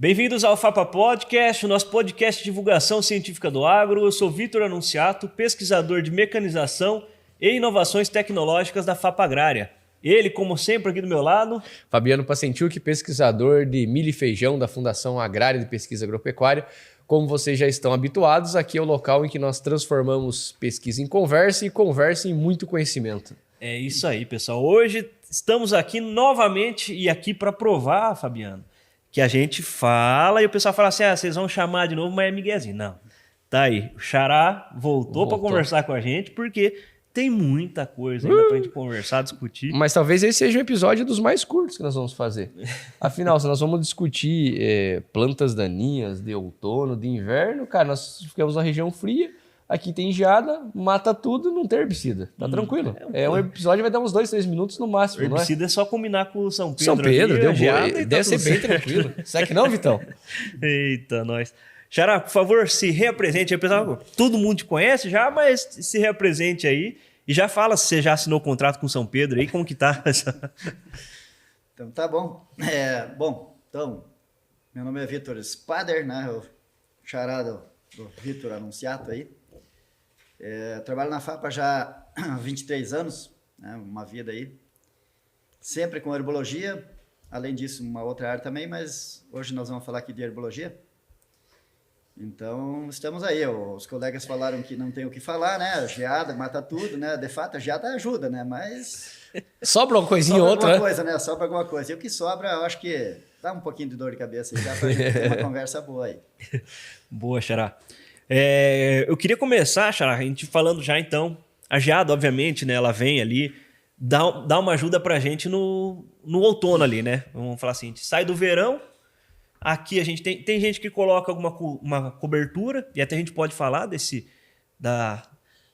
Bem-vindos ao FAPA Podcast, o nosso podcast de divulgação científica do agro. Eu sou Vitor Anunciato, pesquisador de mecanização e inovações tecnológicas da FAPA Agrária. Ele, como sempre, aqui do meu lado. Fabiano Pacentiuk, pesquisador de milho e feijão da Fundação Agrária de Pesquisa Agropecuária. Como vocês já estão habituados, aqui é o local em que nós transformamos pesquisa em conversa e conversa em muito conhecimento. É isso aí, pessoal. Hoje estamos aqui novamente e aqui para provar, Fabiano, que a gente fala e o pessoal fala assim, vocês vão chamar de novo, mas é miguezinho. Não, tá aí. O Xará voltou para conversar com a gente porque tem muita coisa ainda pra gente conversar, discutir. Mas talvez esse seja um episódio dos mais curtos que nós vamos fazer. Afinal, se nós vamos discutir plantas daninhas de outono, de inverno, cara, nós ficamos na região fria, aqui tem geada, mata tudo, não tem herbicida. Tá tranquilo. Um episódio vai dar uns 2-3 minutos no máximo, o herbicida é só combinar com o São Pedro. São Pedro, aqui, deu geada, boa. Deve ser bem tranquilo. Será que não, Vitão? Eita, nós. Xará, por favor, se reapresente aí, pessoal. Todo mundo te conhece já, mas se reapresente aí e já fala se você já assinou o contrato com São Pedro aí, como que tá? Então, tá bom. Então, meu nome é Vitor Spader, né? O Xará do Vitor Anunciato aí. Trabalho na FAPA já há 23 anos, né? Uma vida aí. Sempre com herbologia, além disso, uma outra área também, mas hoje nós vamos falar aqui de herbologia. Então, estamos aí. Os colegas falaram que não tem o que falar, né? A geada mata tudo, né? De fato, a geada ajuda, né? Mas... Sobra uma coisinha ou outra, alguma coisa, né? Sobra alguma coisa. E o que sobra, eu acho que dá um pouquinho de dor de cabeça aí. Dá pra gente ter uma conversa boa aí. Boa, Xará. Eu queria começar, Xará, a gente falando já então. A geada, obviamente, né? Ela vem ali, dá uma ajuda pra gente no outono ali, né? Vamos falar assim, a gente sai do verão. Aqui a gente tem gente que coloca uma cobertura, e até a gente pode falar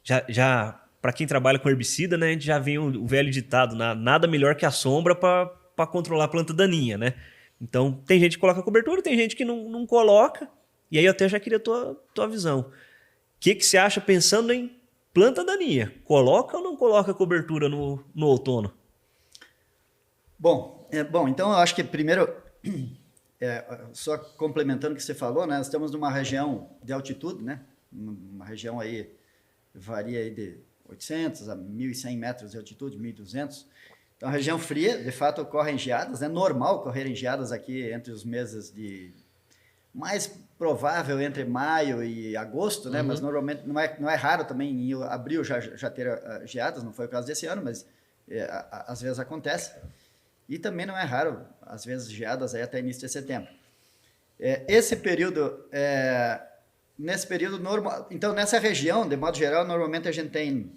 já para quem trabalha com herbicida, né, a gente já vem o velho ditado, nada melhor que a sombra para controlar a planta daninha, né? Então tem gente que coloca cobertura, tem gente que não coloca, e aí eu até já queria tua visão. O que você acha pensando em planta daninha? Coloca ou não coloca cobertura no outono? Bom, então eu acho que primeiro... só complementando o que você falou, né? Nós estamos numa região de altitude, né? Uma região aí varia aí de 800 a 1.100 metros de altitude, 1.200. Então, a região fria, de fato, ocorrem geadas. É normal ocorrerem geadas aqui entre os meses de... Mais provável entre maio e agosto, né? Mas normalmente não é raro também em abril já ter geadas, não foi o caso desse ano, mas às vezes acontece. E também não é raro, às vezes, geadas aí até início de setembro. Esse período, nesse período normal... Então, nessa região, de modo geral, normalmente a gente tem...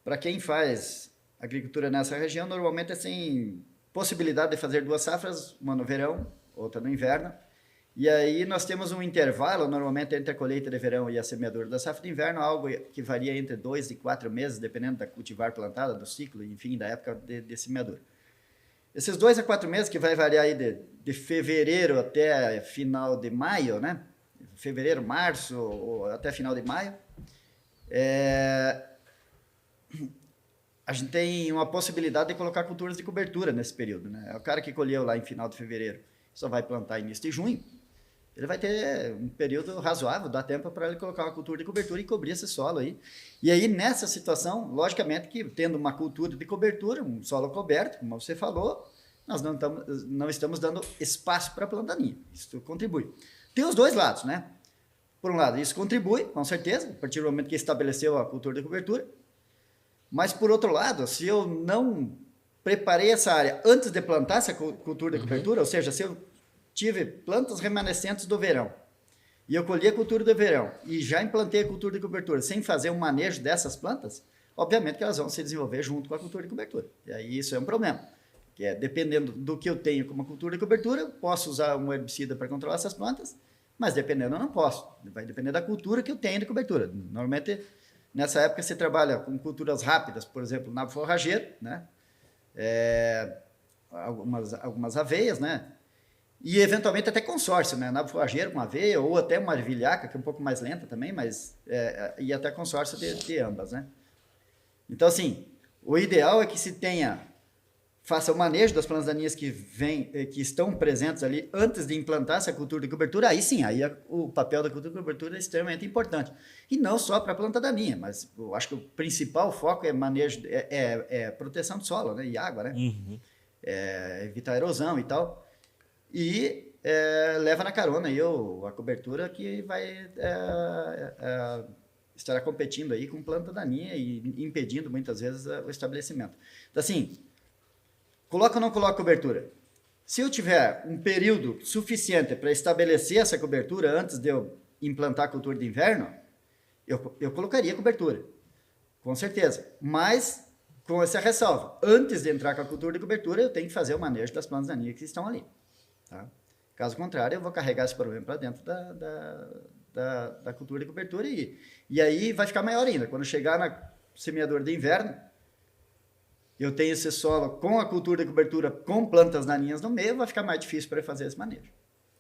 Para quem faz agricultura nessa região, normalmente tem possibilidade de fazer 2 safras, uma no verão, outra no inverno. E aí nós temos um intervalo, normalmente, entre a colheita de verão e a semeadura da safra de inverno, algo que varia entre 2 e 4 meses, dependendo da cultivar plantada, do ciclo, enfim, da época de semeadura. Esses 2 a 4 meses, que vai variar aí de fevereiro até final de maio, né? Fevereiro, março, ou até final de maio, a gente tem uma possibilidade de colocar culturas de cobertura nesse período, né? O cara que colheu lá em final de fevereiro só vai plantar início de junho, ele vai ter um período razoável, dá tempo para ele colocar uma cultura de cobertura e cobrir esse solo aí. E aí, nessa situação, logicamente que tendo uma cultura de cobertura, um solo coberto, como você falou, nós não estamos dando espaço para a planta daninha. Isso contribui. Tem os dois lados, né? Por um lado, isso contribui, com certeza, a partir do momento que estabeleceu a cultura de cobertura. Mas, por outro lado, se eu não preparei essa área antes de plantar essa cultura de cobertura, ou seja, se eu tive plantas remanescentes do verão, e eu colhi a cultura do verão, e já implantei a cultura de cobertura sem fazer um manejo dessas plantas, obviamente que elas vão se desenvolver junto com a cultura de cobertura. E aí isso é um problema, que dependendo do que eu tenho como cultura de cobertura, eu posso usar um herbicida para controlar essas plantas, mas dependendo eu não posso. Vai depender da cultura que eu tenho de cobertura. Normalmente, nessa época, você trabalha com culturas rápidas, por exemplo, nabo forrageiro, né? Algumas aveias, né? E, eventualmente, até consórcio, né? Nabo forrageiro com aveia, ou até uma ervilhaca, que é um pouco mais lenta também, mas... e até consórcio de ambas, né? Então, assim, o ideal é que se tenha faça o manejo das plantas daninhas que estão presentes ali antes de implantar essa cultura de cobertura, aí sim, o papel da cultura de cobertura é extremamente importante. E não só para a planta daninha, mas eu acho que o principal foco é manejo, proteção do solo, né, e água, né? Uhum. Evitar erosão e tal. E leva na carona aí a cobertura que vai estará competindo aí com planta daninha e impedindo muitas vezes o estabelecimento. Então, assim, coloca ou não coloca cobertura? Se eu tiver um período suficiente para estabelecer essa cobertura antes de eu implantar a cultura de inverno, eu colocaria cobertura, com certeza. Mas, com essa ressalva, antes de entrar com a cultura de cobertura, eu tenho que fazer o manejo das plantas daninhas que estão ali. Tá? Caso contrário, eu vou carregar esse problema para dentro da cultura de cobertura e aí vai ficar maior ainda. Quando chegar na semeadora de inverno, eu tenho esse solo com a cultura de cobertura com plantas daninhas no meio, vai ficar mais difícil para fazer esse manejo.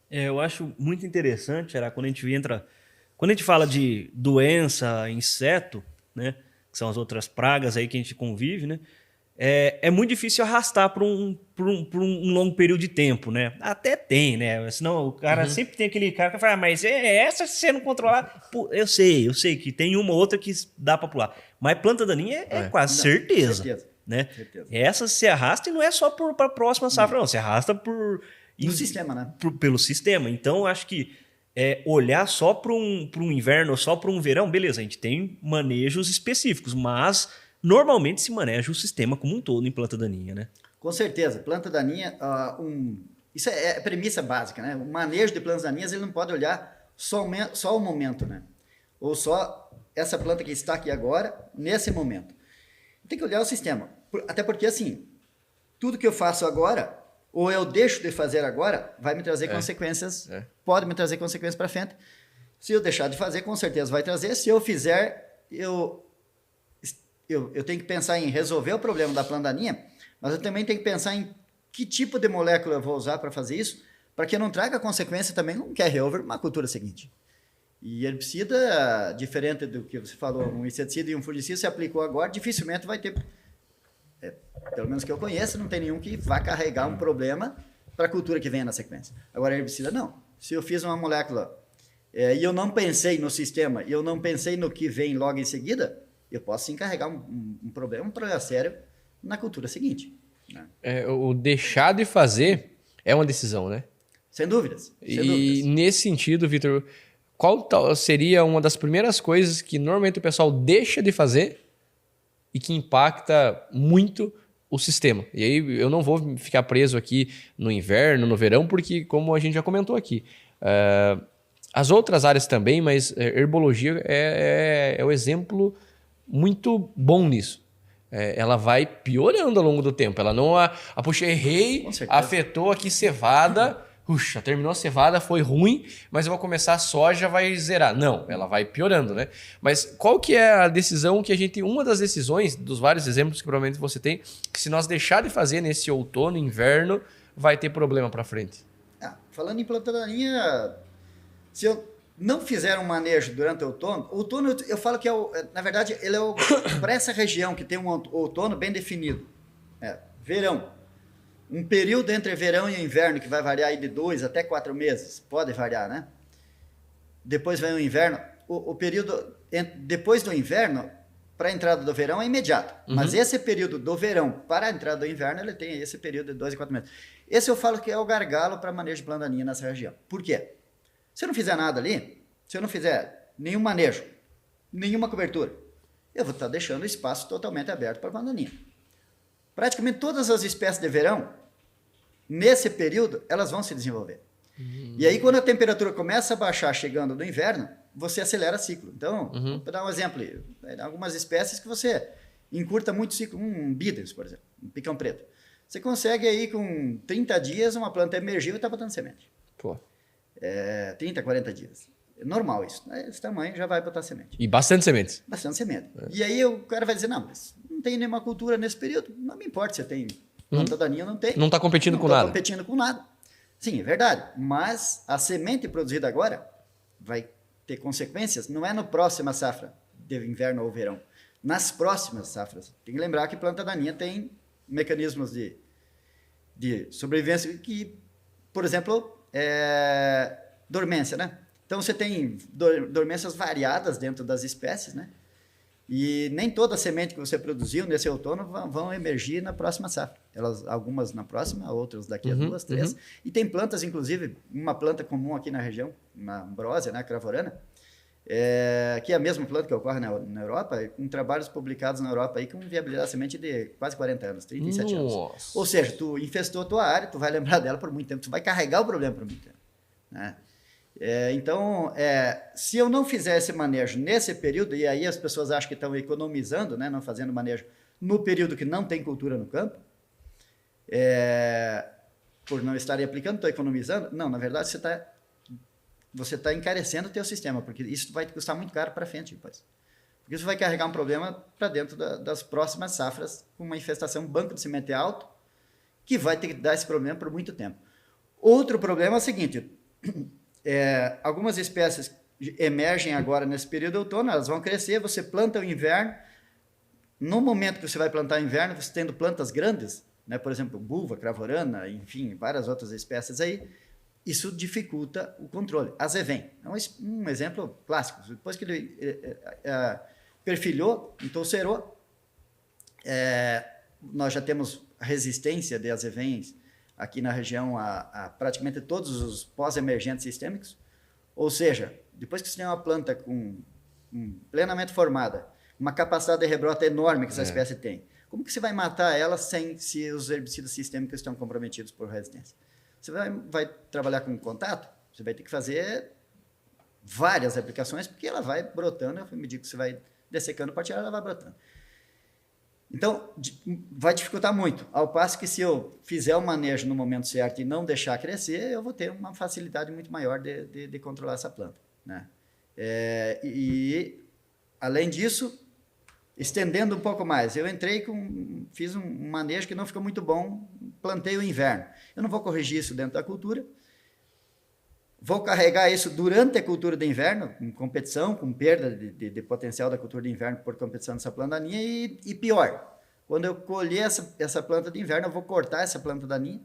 Eu acho muito interessante, quando a gente fala de doença, inseto, né, que são as outras pragas aí que a gente convive, né, é muito difícil arrastar por um longo período de tempo, né? Até tem, né? Senão o cara sempre tem aquele cara que fala, mas essa se você não controlar... Pô, eu sei que tem uma ou outra que dá para pular. Mas planta daninha é quase certeza. Né? Certeza. Essa se arrasta e não é só para a próxima safra, não. Se arrasta no sistema, né? Pelo sistema. Então, acho que olhar só para um inverno ou só para um verão, beleza, a gente tem manejos específicos, mas normalmente se maneja o sistema como um todo em planta daninha, né? Com certeza. Planta daninha, isso é premissa básica, né? O manejo de plantas daninhas, ele não pode olhar só o momento, né? Ou só essa planta que está aqui agora, nesse momento. Tem que olhar o sistema. Até porque, assim, tudo que eu faço agora, ou eu deixo de fazer agora, vai me trazer consequências, pode me trazer consequências para frente. Se eu deixar de fazer, com certeza vai trazer. Se eu fizer, eu tenho que pensar em resolver o problema da planta daninha, mas eu também tenho que pensar em que tipo de molécula eu vou usar para fazer isso, para que eu não traga consequência também um carry-over na cultura seguinte. E herbicida, diferente do que você falou, um inseticida e um fungicida se aplicou agora, dificilmente vai ter, pelo menos que eu conheça, não tem nenhum que vá carregar um problema para a cultura que venha na sequência. Agora, herbicida não. Se eu fiz uma molécula e eu não pensei no sistema, e eu não pensei no que vem logo em seguida, eu posso sim carregar um problema sério na cultura seguinte. Né? O deixar de fazer é uma decisão, né? Sem dúvidas. Nesse sentido, Vitor, qual seria uma das primeiras coisas que normalmente o pessoal deixa de fazer e que impacta muito o sistema? E aí eu não vou ficar preso aqui no inverno, no verão, porque como a gente já comentou aqui, as outras áreas também, mas herbologia é o exemplo muito bom nisso. Ela vai piorando ao longo do tempo. Ela não... puxa, errei, afetou aqui cevada... Puxa, terminou a cevada, foi ruim, mas eu vou começar a soja, vai zerar. Não, ela vai piorando, né? Mas qual que é a decisão que a gente... Uma das decisões, dos vários exemplos que provavelmente você tem, que se nós deixar de fazer nesse outono, inverno, vai ter problema para frente. Falando em planta daninha, se eu não fizer um manejo durante o outono eu falo que na verdade, ele para essa região que tem um outono bem definido. Verão. Um período entre verão e inverno, que vai variar aí de 2 até 4 meses, pode variar, né? Depois vem o inverno. O período depois do inverno, para a entrada do verão, é imediato. Mas esse período do verão para a entrada do inverno, ele tem esse período de 2 a 4 meses. Esse eu falo que é o gargalo para manejo de planta daninha nessa região. Por quê? Se eu não fizer nada ali, se eu não fizer nenhum manejo, nenhuma cobertura, eu vou estar deixando o espaço totalmente aberto para a planta daninha. Praticamente todas as espécies de verão, nesse período, elas vão se desenvolver. E aí, quando a temperatura começa a baixar chegando no inverno, você acelera o ciclo. Então, vou dar um exemplo. Algumas espécies que você encurta muito o ciclo. Um bidens, por exemplo, um picão preto. Você consegue aí, com 30 dias, uma planta emergir e está botando semente. 30, 40 dias. É normal isso. Esse tamanho já vai botar semente. E bastante sementes. Bastante semente. E aí o cara vai dizer, não, mas não tem nenhuma cultura nesse período. Não me importa se tem planta daninha ou não tem. Não está competindo com nada. Não está competindo com nada. Sim, é verdade. Mas a semente produzida agora vai ter consequências. Não é na próxima safra de inverno ou verão. Nas próximas safras. Tem que lembrar que planta daninha tem mecanismos de de sobrevivência que, por exemplo, dormência, né? Então você tem dormências variadas dentro das espécies, né? E nem toda semente que você produziu nesse outono vão emergir na próxima safra. Algumas na próxima, outras daqui a 2, 3. E tem plantas, inclusive, uma planta comum aqui na região, uma ambrósia, né, cravorana, que é a mesma planta que ocorre na Europa, com trabalhos publicados na Europa aí com viabilidade de semente de quase 40 anos, 37 anos. Ou seja, tu infestou a tua área, tu vai lembrar dela por muito tempo, tu vai carregar o problema por muito tempo, né? Então, se eu não fizer esse manejo nesse período, e aí as pessoas acham que estão economizando, né, não fazendo manejo no período que não tem cultura no campo, por não estarem aplicando, estou economizando. Não, na verdade, você tá encarecendo o teu sistema, porque isso vai te custar muito caro para frente depois. Porque isso vai carregar um problema para dentro das próximas safras, com uma infestação banco de semente alto, que vai ter que dar esse problema por muito tempo. Outro problema é o seguinte... algumas espécies emergem agora nesse período outono, elas vão crescer, você planta o inverno, no momento que você vai plantar o inverno, você tendo plantas grandes, né, por exemplo, bulva, cravorana, enfim, várias outras espécies aí, isso dificulta o controle. Azevém é um exemplo clássico. Depois que ele perfilhou, entulcerou, nós já temos resistência de azevens aqui na região a praticamente todos os pós-emergentes sistêmicos. Ou seja, depois que você tem uma planta plenamente formada, uma capacidade de rebrota enorme que essa espécie tem, como que você vai matar ela se os herbicidas sistêmicos estão comprometidos por resistência? Você vai trabalhar com contato, você vai ter que fazer várias aplicações, porque ela vai brotando, à medida que você vai dessecando o partiário, ela vai brotando. Então, vai dificultar muito. Ao passo que se eu fizer o manejo no momento certo e não deixar crescer, eu vou ter uma facilidade muito maior de controlar essa planta, né? E, além disso, estendendo um pouco mais, eu fiz um manejo que não ficou muito bom, plantei o inverno. Eu não vou corrigir isso dentro da cultura, vou carregar isso durante a cultura de inverno, com competição, com perda de potencial da cultura de inverno por competição dessa planta daninha, e pior, quando eu colher essa planta de inverno, eu vou cortar essa planta daninha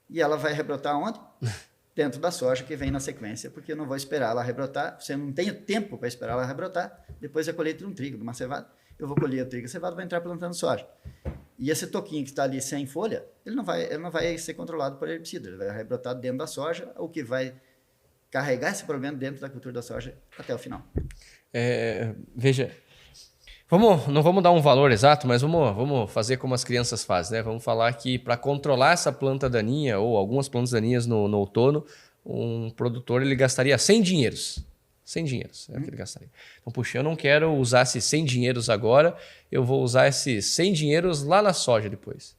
e ela vai rebrotar onde? Dentro da soja que vem na sequência, porque eu não vou esperar ela rebrotar, você não tem tempo para esperar ela rebrotar, depois da colheita de um trigo, de uma cevada, eu vou colher o trigo e a cevada, vai entrar plantando soja. E esse toquinho que está ali sem folha, ele não vai ser controlado por herbicida, ele vai rebrotar dentro da soja, o que vai carregar esse problema dentro da cultura da soja até o final. Veja, não vamos dar um valor exato, mas vamos fazer como as crianças fazem, né? Vamos falar que para controlar essa planta daninha ou algumas plantas daninhas no outono, um produtor ele gastaria 100 dinheiros. 100 dinheiros é o que ele gastaria. Então, puxa, eu não quero usar esses 100 dinheiros agora, eu vou usar esses 100 dinheiros lá na soja depois.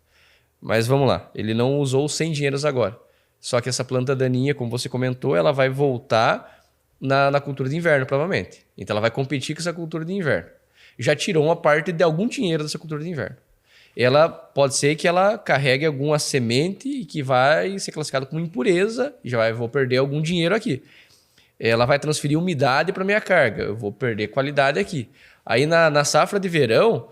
Mas vamos lá, ele não usou os 100 dinheiros agora. Só que essa planta daninha, como você comentou, ela vai voltar na cultura de inverno, provavelmente. Então, ela vai competir com essa cultura de inverno. Já tirou uma parte de algum dinheiro dessa cultura de inverno. Ela pode ser que ela carregue alguma semente que vai ser classificada como impureza e vou perder algum dinheiro aqui. Ela vai transferir umidade para minha carga, eu vou perder qualidade aqui. Aí na safra de verão,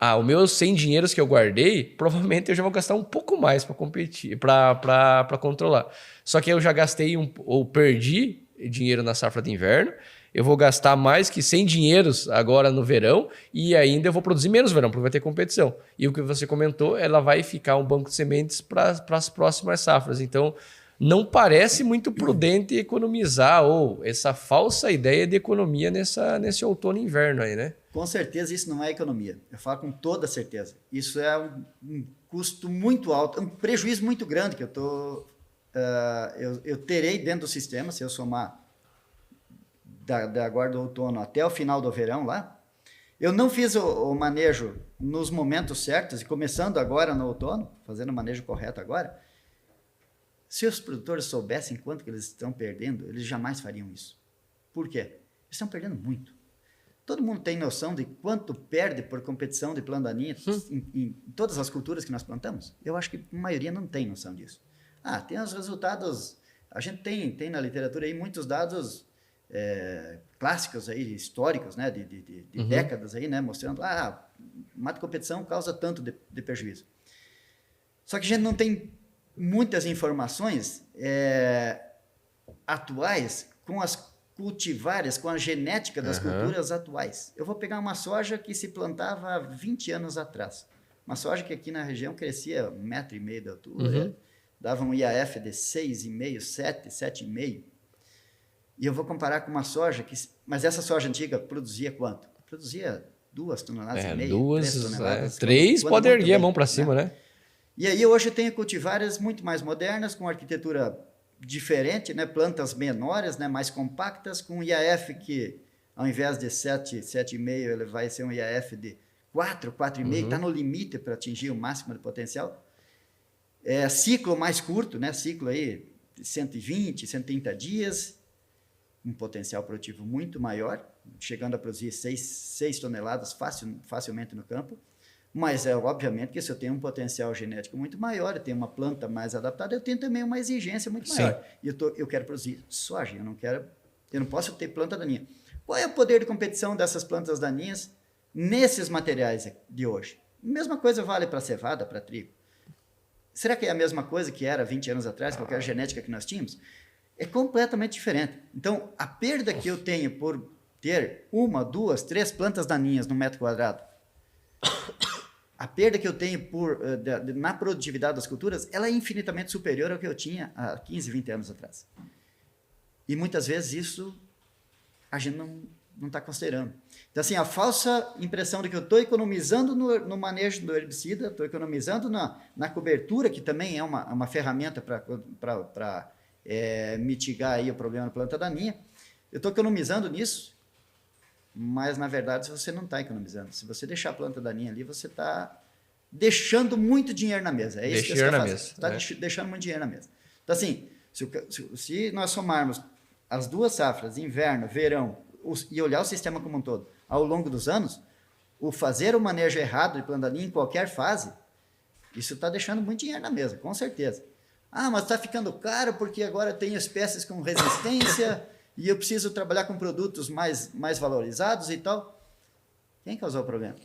os meus 100 dinheiros que eu guardei, provavelmente eu já vou gastar um pouco mais para competir, para controlar. Só que eu já gastei ou perdi dinheiro na safra de inverno, eu vou gastar mais que 100 dinheiros agora no verão e ainda eu vou produzir menos no verão, porque vai ter competição. E o que você comentou, ela vai ficar um banco de sementes para as próximas safras. Então, não parece muito prudente economizar ou essa falsa ideia de economia nesse outono e inverno aí, né? Com certeza isso não é economia. Eu falo com toda certeza. Isso é um custo muito alto, um prejuízo muito grande que eu terei dentro do sistema, se eu somar agora do outono até o final do verão lá. Eu não fiz o manejo nos momentos certos e começando agora no outono, fazendo o manejo correto agora. Se os produtores soubessem quanto que eles estão perdendo, eles jamais fariam isso. Por quê? Eles estão perdendo muito. Todo mundo tem noção de quanto perde por competição de planta daninha em todas as culturas que nós plantamos? Eu acho que a maioria não tem noção disso. Tem os resultados, a gente tem na literatura aí muitos dados clássicos aí, históricos, né, de décadas aí, né, mostrando, mata competição causa tanto de prejuízo. Só que a gente não tem muitas informações atuais com as cultivares, com a genética das culturas atuais. Eu vou pegar uma soja que se plantava há 20 anos atrás. Uma soja que aqui na região crescia 1,5 metro de altura, dava um IAF de 6,5, 7, 7,5. E eu vou comparar com uma soja que... Mas essa soja antiga produzia quanto? Produzia 2 toneladas e meia, 3 toneladas. 3 pode erguer a mão para cima, né? E aí hoje eu tenho cultivares muito mais modernas, com arquitetura diferente, né? Plantas menores, né? Mais compactas, com IAF que ao invés de 7, 7,5, ele vai ser um IAF de 4, 4,5, está no limite para atingir o máximo de potencial. Ciclo mais curto, né? Ciclo aí de 120, 130 dias, um potencial produtivo muito maior, chegando a produzir 6 toneladas facilmente no campo. Mas obviamente que se eu tenho um potencial genético muito maior, eu tenho uma planta mais adaptada, eu tenho também uma exigência muito maior. E eu quero produzir soja, eu não posso ter planta daninha. Qual é o poder de competição dessas plantas daninhas nesses materiais de hoje? Mesma coisa vale para cevada, para trigo. Será que é a mesma coisa que era 20 anos atrás, qualquer genética que nós tínhamos? É completamente diferente. Então, a perda que eu tenho por ter 1, 2, 3 plantas daninhas no metro quadrado, a perda que eu tenho na produtividade das culturas, ela é infinitamente superior ao que eu tinha há 15, 20 anos atrás. E muitas vezes isso a gente não está considerando. Então, assim, a falsa impressão de que eu estou economizando no manejo do herbicida, estou economizando na cobertura, que também é uma ferramenta para mitigar aí o problema da planta daninha. Eu estou economizando nisso, mas, na verdade, você não está economizando. Se você deixar a planta daninha ali, você está deixando muito dinheiro na mesa. É isso que você está fazendo. Você está deixando muito dinheiro na mesa. Então, assim, se nós somarmos as duas safras, inverno, verão, e olhar o sistema como um todo, ao longo dos anos, o fazer o manejo errado de planta daninha em qualquer fase, isso está deixando muito dinheiro na mesa, com certeza. Ah, mas está ficando caro porque agora tem espécies com resistência e eu preciso trabalhar com produtos mais valorizados e tal. Quem causou o problema?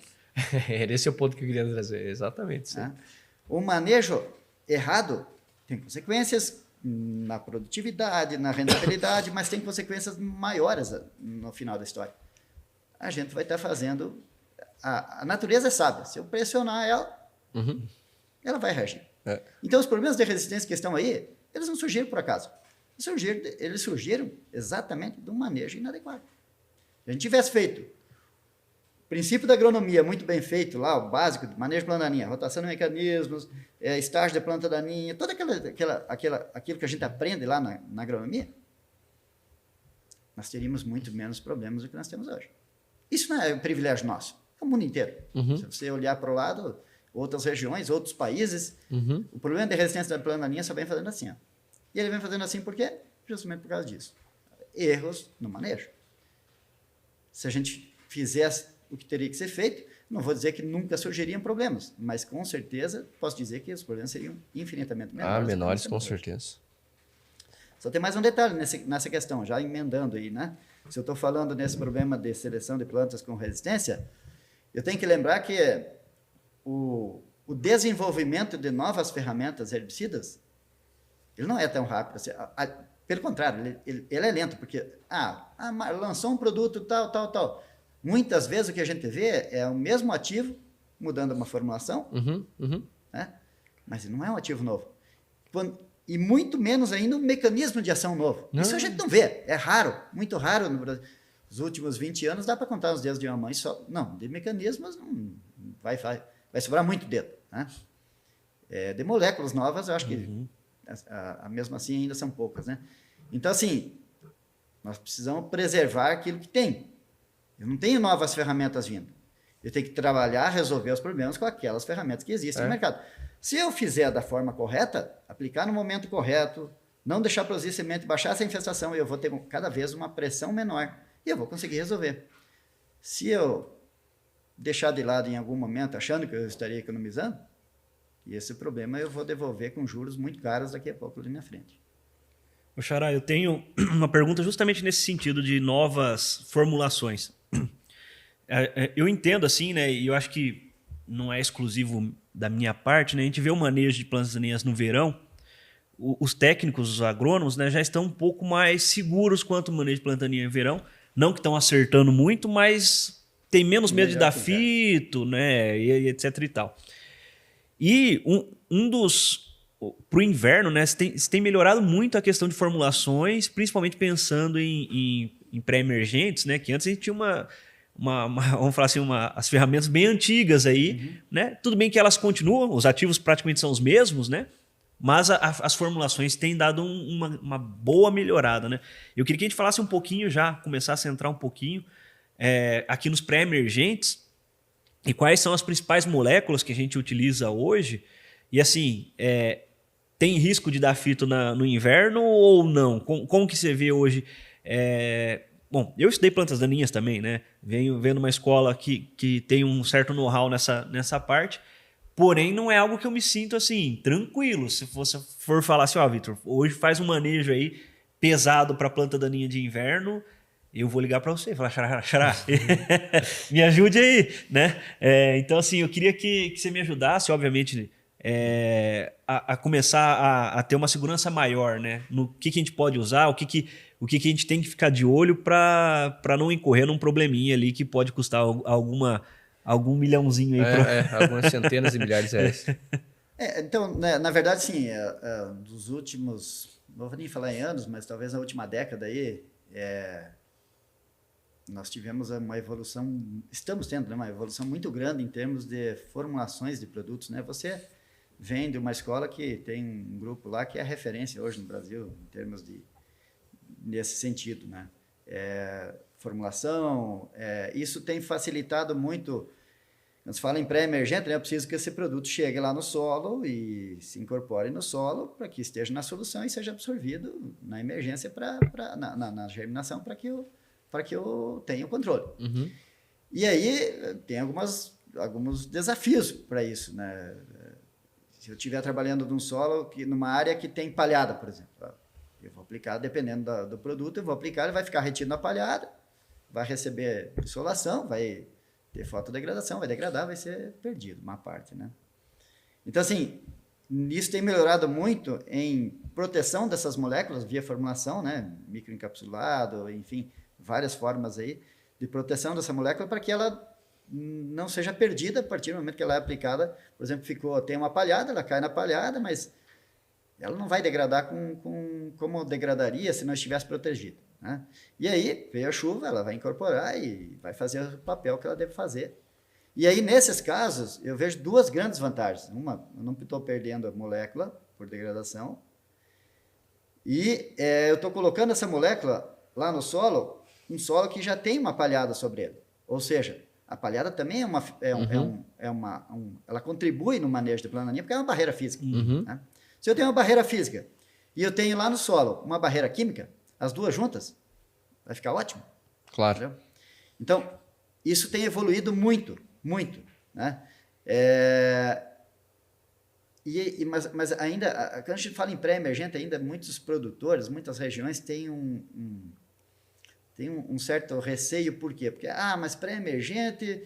Esse é o ponto que eu queria trazer, exatamente. Sim. O manejo errado tem consequências na produtividade, na rentabilidade, mas tem consequências maiores no final da história. A gente vai estar fazendo... A natureza é sábia. Se eu pressionar ela, ela vai reagir. Então, os problemas de resistência que estão aí, eles não surgiram por acaso. Eles surgiram exatamente de um manejo inadequado. Se a gente tivesse feito o princípio da agronomia muito bem feito lá, o básico, manejo de planta daninha, rotação de mecanismos, estágio de planta daninha, todo aquilo que a gente aprende lá na agronomia, nós teríamos muito menos problemas do que nós temos hoje. Isso não é um privilégio nosso, é o mundo inteiro. Se você olhar para o lado, outras regiões, outros países, o problema de resistência da planta daninha só vem fazendo assim. Ó. E ele vem fazendo assim por quê? Justamente por causa disso. Erros no manejo. Se a gente fizesse o que teria que ser feito, não vou dizer que nunca surgiriam problemas, mas com certeza posso dizer que os problemas seriam infinitamente menores. Menores com certeza. Só tem mais um detalhe nessa questão, já emendando aí, né? Se eu estou falando nesse problema de seleção de plantas com resistência, eu tenho que lembrar que o desenvolvimento de novas ferramentas herbicidas, ele não é tão rápido. Assim, pelo contrário, ele é lento, porque lançou um produto tal. Muitas vezes o que a gente vê é o mesmo ativo mudando uma formulação, né? Mas não é um ativo novo. E muito menos ainda um mecanismo de ação novo. Isso a gente não vê, é raro, muito raro no Brasil. Nos últimos 20 anos dá para contar os dedos de uma mãe só. Não, de mecanismos não vai sobrar muito dedo. Né? De moléculas novas, eu acho que mesmo assim ainda são poucas. Né? Então, assim, nós precisamos preservar aquilo que tem. Eu não tenho novas ferramentas vindo. Eu tenho que trabalhar, resolver os problemas com aquelas ferramentas que existem no mercado. Se eu fizer da forma correta, aplicar no momento correto, não deixar produzir semente, baixar essa infestação, eu vou ter cada vez uma pressão menor e eu vou conseguir resolver. Se eu deixar de lado em algum momento, achando que eu estaria economizando, esse problema eu vou devolver com juros muito caros daqui a pouco ali na frente. Ô Xará, eu tenho uma pergunta justamente nesse sentido de novas formulações. Eu entendo assim, né, e eu acho que não é exclusivo da minha parte, né, a gente vê o manejo de plantas daninhas no verão, os técnicos, os agrônomos, né, já estão um pouco mais seguros quanto ao manejo de planta daninha em verão. Não que estão acertando muito, mas tem menos medo de dar fito, né, e etc e tal. E pro inverno, né, você tem melhorado muito a questão de formulações, principalmente pensando em pré-emergentes, né, que antes a gente tinha vamos falar assim, as ferramentas bem antigas aí, né? Tudo bem que elas continuam, os ativos praticamente são os mesmos, né? Mas as formulações têm dado uma boa melhorada, né? Eu queria que a gente falasse um pouquinho já, começasse a entrar um pouquinho aqui nos pré-emergentes e quais são as principais moléculas que a gente utiliza hoje. E assim, tem risco de dar fito no inverno ou não? Como que você vê hoje? Bom, eu estudei plantas daninhas também, né? Venho vendo uma escola que tem um certo know-how nessa parte, porém não é algo que eu me sinto assim, tranquilo. Se você for falar assim, Vitor, hoje faz um manejo aí pesado para planta daninha de inverno, eu vou ligar para você e falar, Xará, me ajude aí, né? Então, assim, eu queria que você me ajudasse, obviamente, a começar a ter uma segurança maior, né? No que a gente pode usar, o que a gente tem que ficar de olho para não incorrer num probleminha ali que pode custar algum milhãozinho aí. Algumas centenas de milhares de reais. Então, né, na verdade, sim, dos últimos, não vou nem falar em anos, mas talvez na última década aí, nós tivemos uma evolução, estamos tendo, né, uma evolução muito grande em termos de formulações de produtos, né? Você vem de uma escola que tem um grupo lá que é referência hoje no Brasil em termos nesse sentido, né? Formulação, isso tem facilitado muito. Quando se fala em pré-emergente, né, eu preciso que esse produto chegue lá no solo e se incorpore no solo para que esteja na solução e seja absorvido na emergência na germinação para que eu tenha o controle. Uhum. E aí tem alguns desafios para isso, né? Se eu estiver trabalhando numa área que tem palhada, por exemplo, eu vou aplicar, dependendo do produto, eu vou aplicar, ele vai ficar retido na palhada, vai receber insolação, vai ter fotodegradação, vai degradar, vai ser perdido uma parte, né? Então, assim, isso tem melhorado muito em proteção dessas moléculas via formulação, né? Microencapsulado, enfim, várias formas aí de proteção dessa molécula para que ela não seja perdida a partir do momento que ela é aplicada. Por exemplo, tem uma palhada, ela cai na palhada, mas ela não vai degradar como degradaria se não estivesse protegida, né? E aí, veio a chuva, ela vai incorporar e vai fazer o papel que ela deve fazer. E aí, nesses casos, eu vejo duas grandes vantagens. Uma, eu não estou perdendo a molécula por degradação, e eu estou colocando essa molécula lá no solo, um solo que já tem uma palhada sobre ele. Ou seja, a palhada também ela contribui no manejo de planta daninha, porque é uma barreira física. Uhum. Né? Se eu tenho uma barreira física e eu tenho lá no solo uma barreira química, as duas juntas, vai ficar ótimo. Claro. Entendeu? Então, isso tem evoluído muito, muito, né? Mas ainda, quando a gente fala em pré-emergente, ainda muitos produtores, muitas regiões têm um certo receio. Por quê? Porque, mas pré-emergente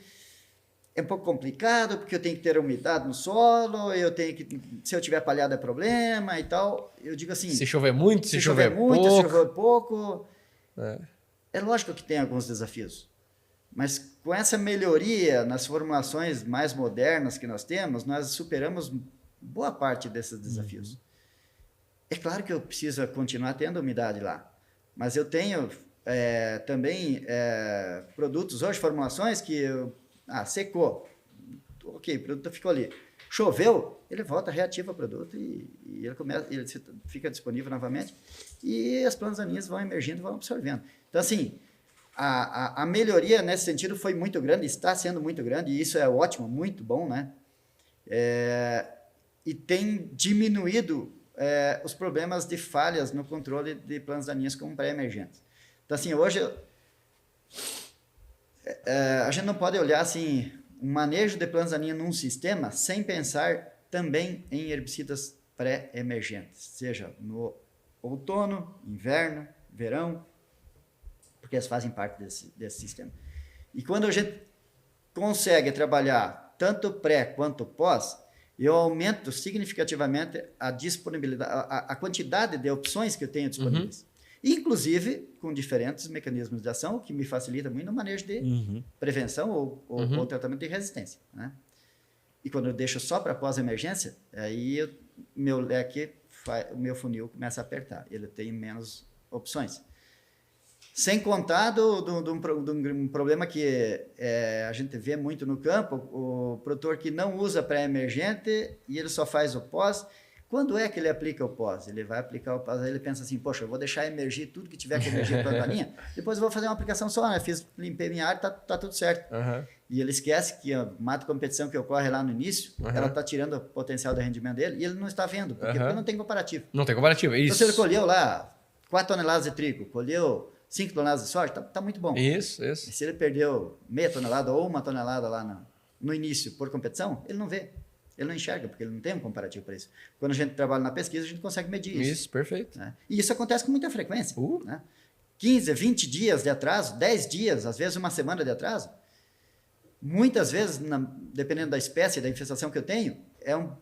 é um pouco complicado, porque eu tenho que ter umidade no solo, se eu tiver palhada é problema e tal. Eu digo assim... Se chover muito, se chover muito, pouco. se chover pouco. É lógico que tem alguns desafios. Mas com essa melhoria nas formulações mais modernas que nós temos, nós superamos boa parte desses desafios. É claro que eu preciso continuar tendo umidade lá, mas eu tenho também produtos hoje, formulações que secou, ok, o produto ficou ali, choveu, ele volta, reativa o produto e ele fica disponível novamente e as plantas daninhas vão emergindo, vão absorvendo. Então, assim, a melhoria nesse sentido foi muito grande, está sendo muito grande, e isso é ótimo, muito bom, né? E tem diminuído os problemas de falhas no controle de plantas daninhas como pré-emergentes. Então, assim, hoje a gente não pode olhar assim, um manejo de plantas daninhas num sistema sem pensar também em herbicidas pré-emergentes, seja no outono, inverno, verão, porque elas fazem parte desse sistema. E quando a gente consegue trabalhar tanto pré quanto pós, eu aumento significativamente a disponibilidade, a quantidade de opções que eu tenho disponíveis. Inclusive com diferentes mecanismos de ação, que me facilita muito no manejo de prevenção ou tratamento de resistência, né? E quando eu deixo só para pós-emergência, aí o meu funil começa a apertar. Ele tem menos opções. Sem contar de um problema que a gente vê muito no campo, o produtor que não usa pré-emergente e ele só faz o pós. Quando é que ele aplica o pós? Ele vai aplicar o pós, aí ele pensa assim, poxa, eu vou deixar emergir tudo que tiver que emergir para a linha, depois eu vou fazer uma aplicação só, né? Limpei minha área, tá tudo certo. E ele esquece que a mata competição que ocorre lá no início, ela está tirando o potencial de rendimento dele e ele não está vendo, porque não tem comparativo. Não tem comparativo, isso. Então, se ele colheu lá 4 toneladas de trigo, colheu 5 toneladas de soja, tá muito bom. Isso. E se ele perdeu meia tonelada ou 1 tonelada lá no início por competição, ele não vê. Ele não enxerga, porque ele não tem um comparativo para isso. Quando a gente trabalha na pesquisa, a gente consegue medir isso. Isso, perfeito. Né? E isso acontece com muita frequência. Né? 15, 20 dias de atraso, 10 dias, às vezes uma semana de atraso. Muitas vezes, dependendo da espécie, da infestação que eu tenho, eu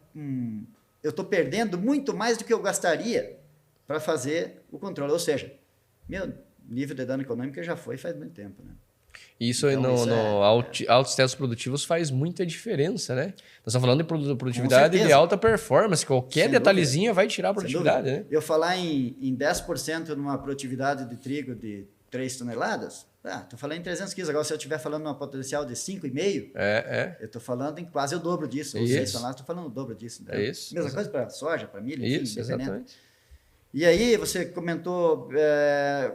estou perdendo muito mais do que eu gastaria para fazer o controle. Ou seja, meu nível de dano econômico já foi faz muito tempo, né? Isso então, no altos testes produtivos faz muita diferença, né? Nós estamos falando de produtividade de alta performance. Qualquer detalhezinho vai tirar a produtividade, né? Eu falar em 10% numa produtividade de trigo de 3 toneladas, estou falando em 300 quilos. Agora, se eu estiver falando numa potencial de 5,5, eu estou falando em quase o dobro disso. Ou 6 toneladas, estou falando o dobro disso. Né? Mesma coisa para soja, para milho, enfim, isso, exatamente. E aí você comentou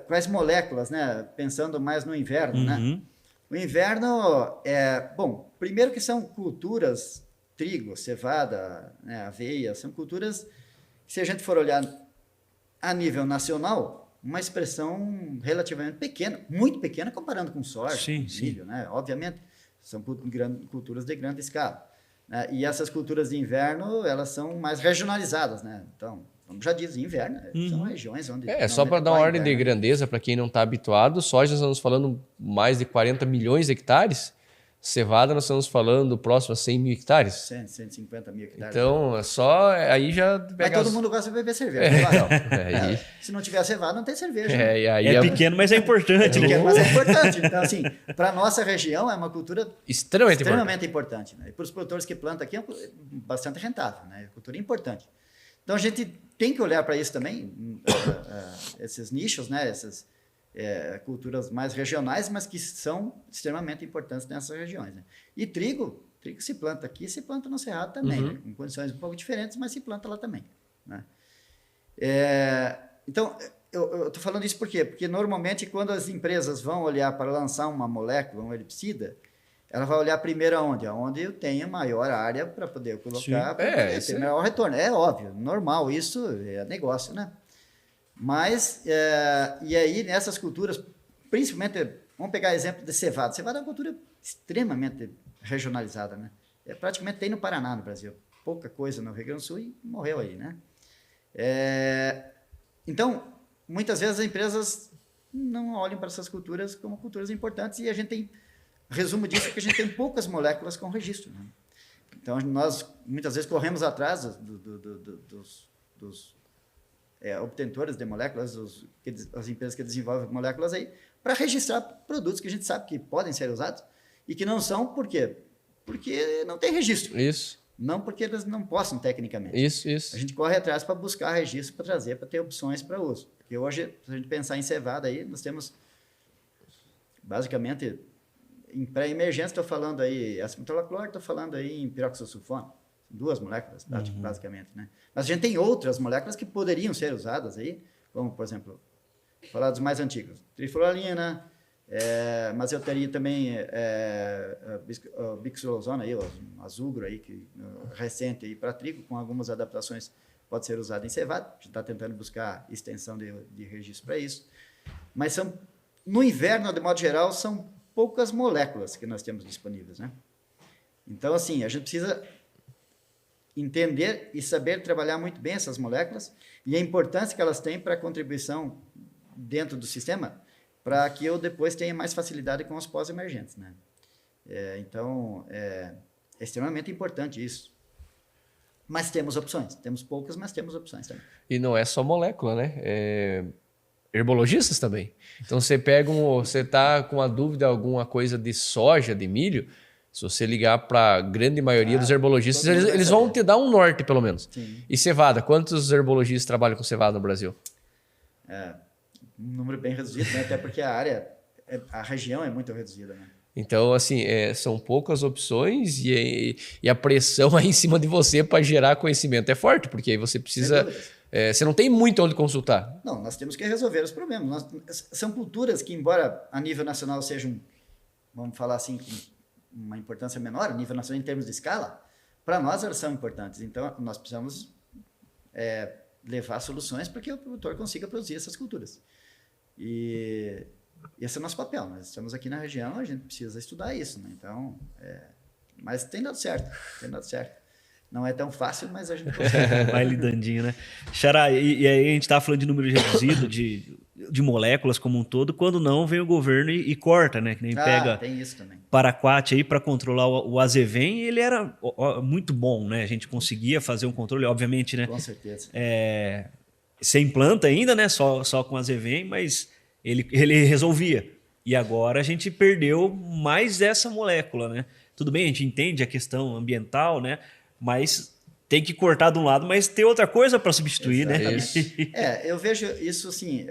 quais moléculas, né? Pensando mais no inverno, né? O inverno bom, primeiro que são culturas, trigo, cevada, né, aveia, são culturas que, se a gente for olhar a nível nacional, uma expressão relativamente pequena, muito pequena comparando com soja, com milho, né? Obviamente, são culturas de grande escala. Né? E essas culturas de inverno, elas são mais regionalizadas, né? Então, como já diz, inverno, são regiões onde... só para dar uma ordem de grandeza, para quem não está habituado, soja nós estamos falando mais de 40 milhões de hectares, cevada nós estamos falando próximo a 100 mil hectares. 150 mil hectares. Então, aí já pega... Mas todo mundo gosta de beber cerveja. Se não tiver cevada, não tem cerveja. Pequeno, mas é importante. Mas é importante. Então, assim, para a nossa região é uma cultura extremamente importante. Né? E para os produtores que plantam aqui é bastante rentável. Né? É cultura importante. Então, a gente tem que olhar para isso também, esses nichos, né? Essas culturas mais regionais, mas que são extremamente importantes nessas regiões. Né? E trigo se planta aqui, se planta no Cerrado também, né? Com condições um pouco diferentes, mas se planta lá também. Né? Então, eu estou falando isso por quê? Porque, normalmente, quando as empresas vão olhar para lançar uma molécula, um herbicida, ela vai olhar primeiro aonde? Aonde eu tenho maior área para poder colocar, para ter maior retorno. É óbvio, normal, isso é negócio, né? Mas, e aí, nessas culturas, principalmente, vamos pegar exemplo de cevada. Cevada é uma cultura extremamente regionalizada, né? Praticamente tem no Paraná, no Brasil. Pouca coisa no Rio Grande do Sul e morreu aí, né? Então, muitas vezes as empresas não olham para essas culturas como culturas importantes e a gente tem... Resumo disso é que a gente tem poucas moléculas com registro. Né? Então, nós muitas vezes corremos atrás dos obtentores de moléculas, as empresas que desenvolvem moléculas aí, para registrar produtos que a gente sabe que podem ser usados e que não são, por quê? Porque não tem registro. Isso. Não porque eles não possam tecnicamente. Isso. A gente corre atrás para buscar registro, para trazer, para ter opções para uso. Porque hoje, se a gente pensar em cevada aí, nós temos basicamente... Em pré-emergência, estou falando aí acetilcloro, estou falando aí em piroxosulfone. 2 moléculas, basicamente. Né? Mas a gente tem outras moléculas que poderiam ser usadas aí, como, por exemplo, falar dos mais antigos. Trifluorina, mas eu teria também a bixlozona, aí, o azugro, aí, que, recente aí para trigo, com algumas adaptações, pode ser usado em cevada. A gente está tentando buscar extensão de registro para isso. Mas no inverno, de modo geral, são poucas moléculas que nós temos disponíveis, né? Então, assim, a gente precisa entender e saber trabalhar muito bem essas moléculas e a importância que elas têm para a contribuição dentro do sistema, para que eu depois tenha mais facilidade com os pós-emergentes, né? Então, é extremamente importante isso. Mas temos opções. Temos poucas, mas temos opções também. E não é só molécula, né? Herbologistas também. Então você tá com uma dúvida, alguma coisa de soja, de milho, se você ligar para a grande maioria dos herbologistas, eles vão te dar um norte, pelo menos. Sim. E cevada? Quantos herbologistas trabalham com cevada no Brasil? Um número bem reduzido, né? Até porque a região é muito reduzida, né? Então, assim, são poucas opções e a pressão aí em cima de você para gerar conhecimento é forte, porque aí você precisa... você não tem muito onde consultar. Não, nós temos que resolver os problemas. São culturas que, embora a nível nacional sejam, vamos falar assim, com uma importância menor, a nível nacional em termos de escala, para nós elas são importantes. Então, nós precisamos levar soluções para que o produtor consiga produzir essas culturas. E esse é o nosso papel. Nós estamos aqui na região, a gente precisa estudar isso, né? Então, mas tem dado certo, Não é tão fácil, mas a gente consegue. Vai lidandinho, né? Xará, e aí a gente estava falando de número reduzido, de moléculas como um todo, quando não vem o governo e corta, né? Que nem pega tem isso também. Paraquat aí para controlar o azevém, ele era muito bom, né? A gente conseguia fazer um controle, obviamente, né? Com certeza. Sem planta ainda, né? Só com azevém, mas ele resolvia. E agora a gente perdeu mais essa molécula, né? Tudo bem, a gente entende a questão ambiental, né? Mas tem que cortar de um lado, mas ter outra coisa para substituir, exatamente, né? Eu vejo isso assim,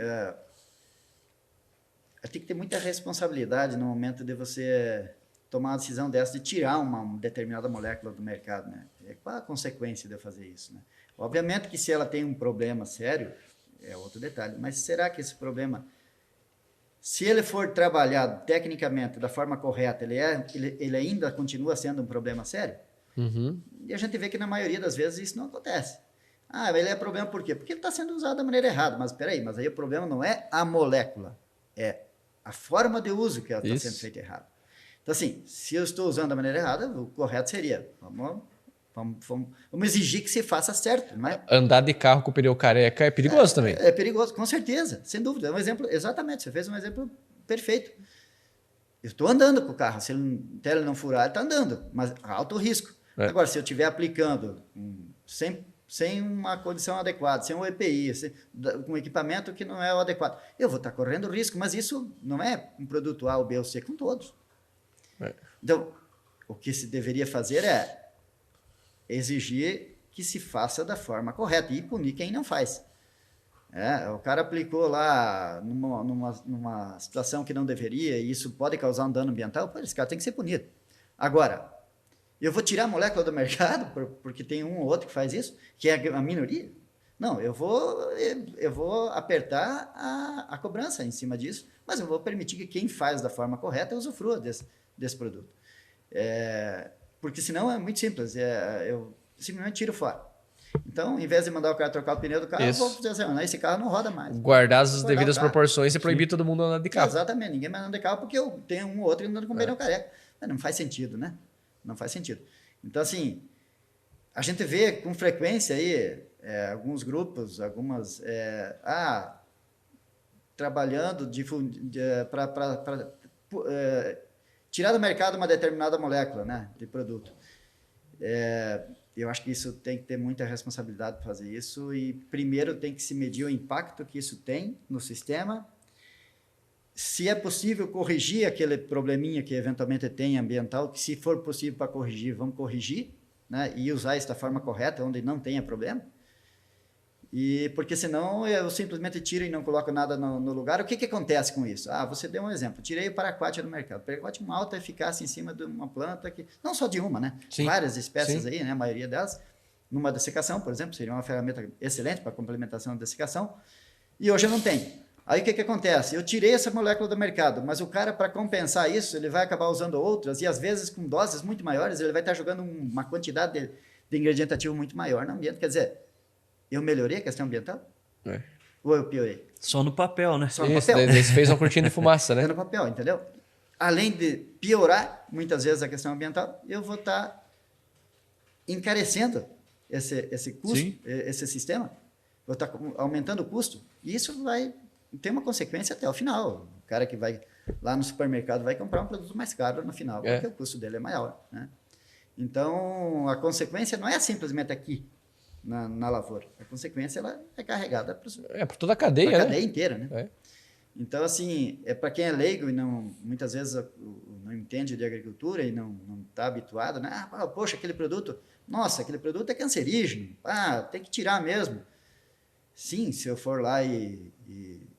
tem que ter muita responsabilidade no momento de você tomar uma decisão dessa, de tirar uma determinada molécula do mercado, né? Qual a consequência de eu fazer isso, né? Obviamente que se ela tem um problema sério, é outro detalhe, mas será que esse problema, se ele for trabalhado tecnicamente da forma correta, ele ainda continua sendo um problema sério? Uhum. E a gente vê que na maioria das vezes isso não acontece. Ele é problema por quê? Porque ele está sendo usado da maneira errada. Mas peraí, mas aí o problema não é a molécula, é a forma de uso que ela está sendo feita errada. Então, assim, se eu estou usando da maneira errada, o correto seria, vamos exigir que se faça certo, não é? Andar de carro com o pneu careca é perigoso também. É perigoso, com certeza, sem dúvida. É um exemplo, exatamente, você fez um exemplo perfeito. Eu estou andando com o carro, se ele não furar, ele está andando, mas alto risco. Agora, se eu estiver aplicando sem uma condição adequada, sem um EPI, com um equipamento que não é o adequado, eu vou estar correndo risco, mas isso não é um produto A, ou B ou C, com todos. Então, o que se deveria fazer é exigir que se faça da forma correta e punir quem não faz. O cara aplicou lá numa situação que não deveria e isso pode causar um dano ambiental, esse cara tem que ser punido. Agora, eu vou tirar a molécula do mercado porque tem um ou outro que faz isso, que é a minoria? Não, eu vou apertar a cobrança em cima disso, mas eu vou permitir que quem faz da forma correta usufrua desse produto. Porque senão é muito simples, eu simplesmente tiro fora. Então, em vez de mandar o cara trocar o pneu do carro, eu vou dizer assim, esse carro não roda mais. Guardar as devidas proporções e proibir todo mundo andar de carro. Exatamente, ninguém mais anda de carro porque eu tenho um ou outro andando com pneu careca. Não faz sentido, né? Não faz sentido. Então, assim, a gente vê com frequência aí alguns grupos, trabalhando para tirar do mercado uma determinada molécula, né, de produto. Eu acho que isso tem que ter muita responsabilidade para fazer isso e primeiro tem que se medir o impacto que isso tem no sistema. Se é possível corrigir aquele probleminha que eventualmente tem ambiental, que se for possível para corrigir, vamos corrigir, né, e usar isso da forma correta, onde não tenha problema. E porque senão eu simplesmente tiro e não coloco nada no lugar. O que acontece com isso? Você deu um exemplo. Tirei o Paraquat do mercado. O Paraquat é uma alta eficácia em cima de uma planta que... Não só de uma, né? Sim. Várias espécies aí, né? A maioria delas. Numa dessecação, por exemplo, seria uma ferramenta excelente para complementação da dessecação. E hoje eu não tenho. Aí o que acontece? Eu tirei essa molécula do mercado, mas o cara, para compensar isso, ele vai acabar usando outras e às vezes com doses muito maiores, ele vai estar jogando uma quantidade de ingrediente ativo muito maior no ambiente. Quer dizer... Eu melhorei a questão ambiental? Ou eu piorei? Só no papel, né? Só no papel. Daí você fez uma cortina de fumaça, né? Só no papel, entendeu? Além de piorar, muitas vezes, a questão ambiental, eu vou estar encarecendo esse custo, esse sistema. Vou estar aumentando o custo. E isso vai ter uma consequência até o final. O cara que vai lá no supermercado vai comprar um produto mais caro no final, porque o custo dele é maior, né? Então, a consequência não é simplesmente aqui, na lavoura. A consequência ela é carregada por toda a cadeia, pra né? cadeia inteira, né? É. Então, assim, para quem é leigo e muitas vezes não entende de agricultura e não está habituado, né? Poxa, aquele produto é cancerígeno, tem que tirar mesmo. Sim, se eu for lá e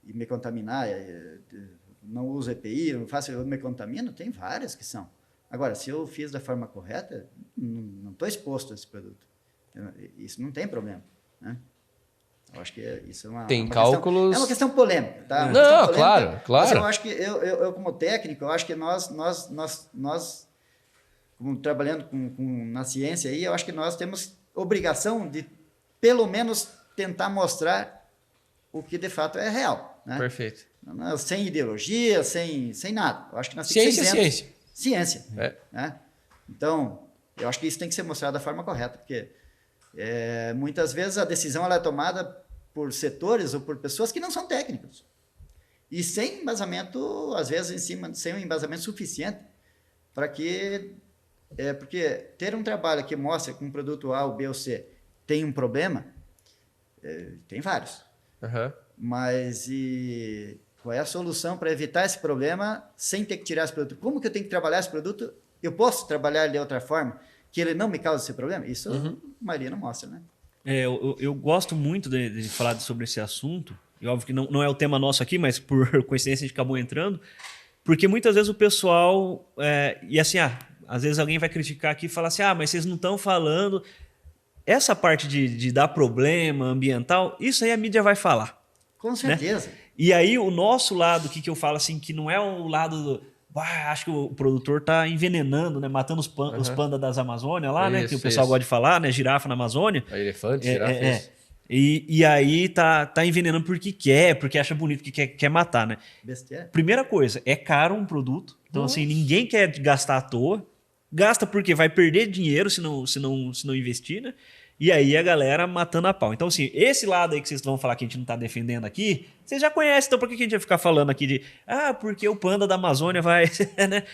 me contaminar, não uso EPI, eu me contamino, tem várias que são. Agora, se eu fiz da forma correta, não estou exposto a esse produto. Isso não tem problema, né? Eu acho que isso é uma cálculos... É uma questão polêmica, tá? Não, claro. Mas eu acho que eu como técnico, eu acho que nós como trabalhando na ciência aí, eu acho que nós temos obrigação de, pelo menos, tentar mostrar o que de fato é real, né? Perfeito. Sem ideologia, sem nada. Eu acho que nós ciência. Ciência. Né? Então, eu acho que isso tem que ser mostrado da forma correta, porque muitas vezes a decisão ela é tomada por setores ou por pessoas que não são técnicos. E sem embasamento, às vezes, sem um embasamento suficiente para que... porque ter um trabalho que mostra que um produto A, ou B ou C tem um problema, tem vários. Uhum. Mas qual é a solução para evitar esse problema sem ter que tirar esse produto? Como que eu tenho que trabalhar esse produto? Eu posso trabalhar de outra forma que ele não me cause esse problema? Isso a maioria não mostra, né? Eu gosto muito de falar sobre esse assunto. E óbvio que não é o tema nosso aqui, mas por coincidência a gente acabou entrando. Porque muitas vezes o pessoal... e assim, às vezes alguém vai criticar aqui e falar assim, mas vocês não estão falando... Essa parte de dar problema ambiental, isso aí a mídia vai falar. Com certeza. Né? E aí o nosso lado, que eu falo assim, que não é o lado acho que o produtor está envenenando, né? Matando os pandas das Amazônias lá, né? Que o pessoal gosta de falar, né? Girafa na Amazônia. Elefante, girafa. E aí tá envenenando porque acha bonito, que quer matar, né? Besteira. Primeira coisa, é caro um produto. Então, assim, ninguém quer gastar à toa. Gasta porque vai perder dinheiro se não investir, né? E aí a galera matando a pau. Então, assim, esse lado aí que vocês vão falar que a gente não tá defendendo aqui, vocês já conhecem, então por que a gente vai ficar falando aqui de porque o panda da Amazônia vai... né?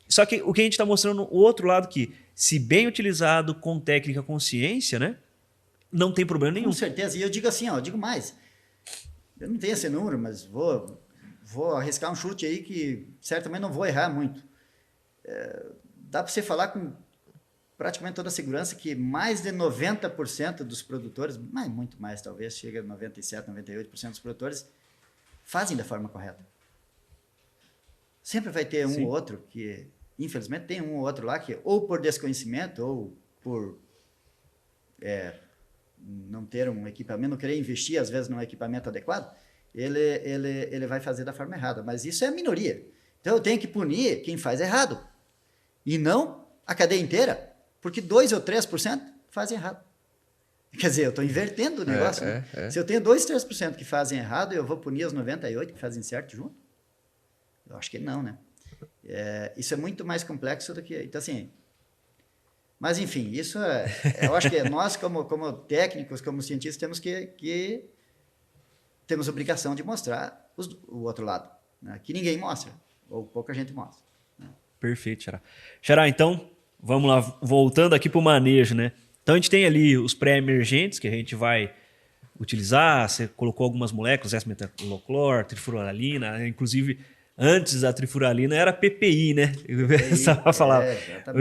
Só que o que a gente tá mostrando, o outro lado que, se bem utilizado com técnica, com ciência, né? Não tem problema nenhum. Com certeza. E eu digo assim, eu digo mais. Eu não tenho esse número, mas vou arriscar um chute aí que certamente não vou errar muito. Dá para você falar com praticamente toda a segurança que mais de 90% dos produtores, muito mais talvez, chega a 97%, 98% dos produtores, fazem da forma correta. Sempre vai ter um ou outro que, infelizmente, tem um ou outro lá que, ou por desconhecimento, ou por não ter um equipamento, não querer investir, às vezes, num equipamento adequado, ele vai fazer da forma errada. Mas isso é a minoria. Então, eu tenho que punir quem faz errado. E não a cadeia inteira, porque 2% ou 3% fazem errado. Quer dizer, eu estou invertendo o negócio. Né? Se eu tenho 2%, 3% que fazem errado, eu vou punir os 98% que fazem certo junto? Eu acho que não, né? Isso é muito mais complexo do que... Então, assim... Mas, enfim, isso eu acho que nós, como técnicos, como cientistas, temos que temos obrigação de mostrar o outro lado, né? Que ninguém mostra, ou pouca gente mostra. Perfeito, Xará. Xará, então, vamos lá, voltando aqui para o manejo, né? Então, a gente tem ali os pré-emergentes que a gente vai utilizar. Você colocou algumas moléculas, S-metaclor, trifuralina, inclusive... Antes da trifuralina era PPI, né? Eu falava.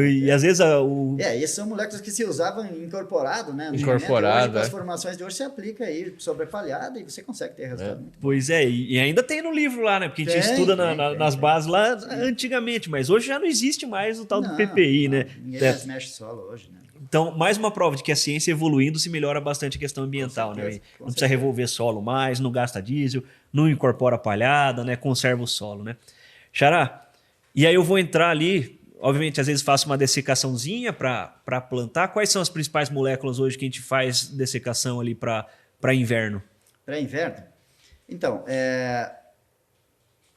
E às vezes essas são moléculas que se usavam incorporado, né? Incorporado. Hoje, com as formações de hoje, você aplica aí sobre a palhada e você consegue ter resultado muito bom. Pois e ainda tem no livro lá, né? Porque a gente estuda nas bases lá antigamente, mas hoje já não existe mais o tal do PPI, né? Ninguém mais mexe solo hoje, né? Então, mais uma prova de que a ciência evoluindo se melhora bastante a questão ambiental, né? Não precisa revolver solo mais, não gasta diesel, não incorpora palhada, né? Conserva o solo, né? Xará, e aí eu vou entrar ali, obviamente, às vezes faço uma dessecaçãozinha para plantar. Quais são as principais moléculas hoje que a gente faz dessecação ali para inverno? Para inverno? Então,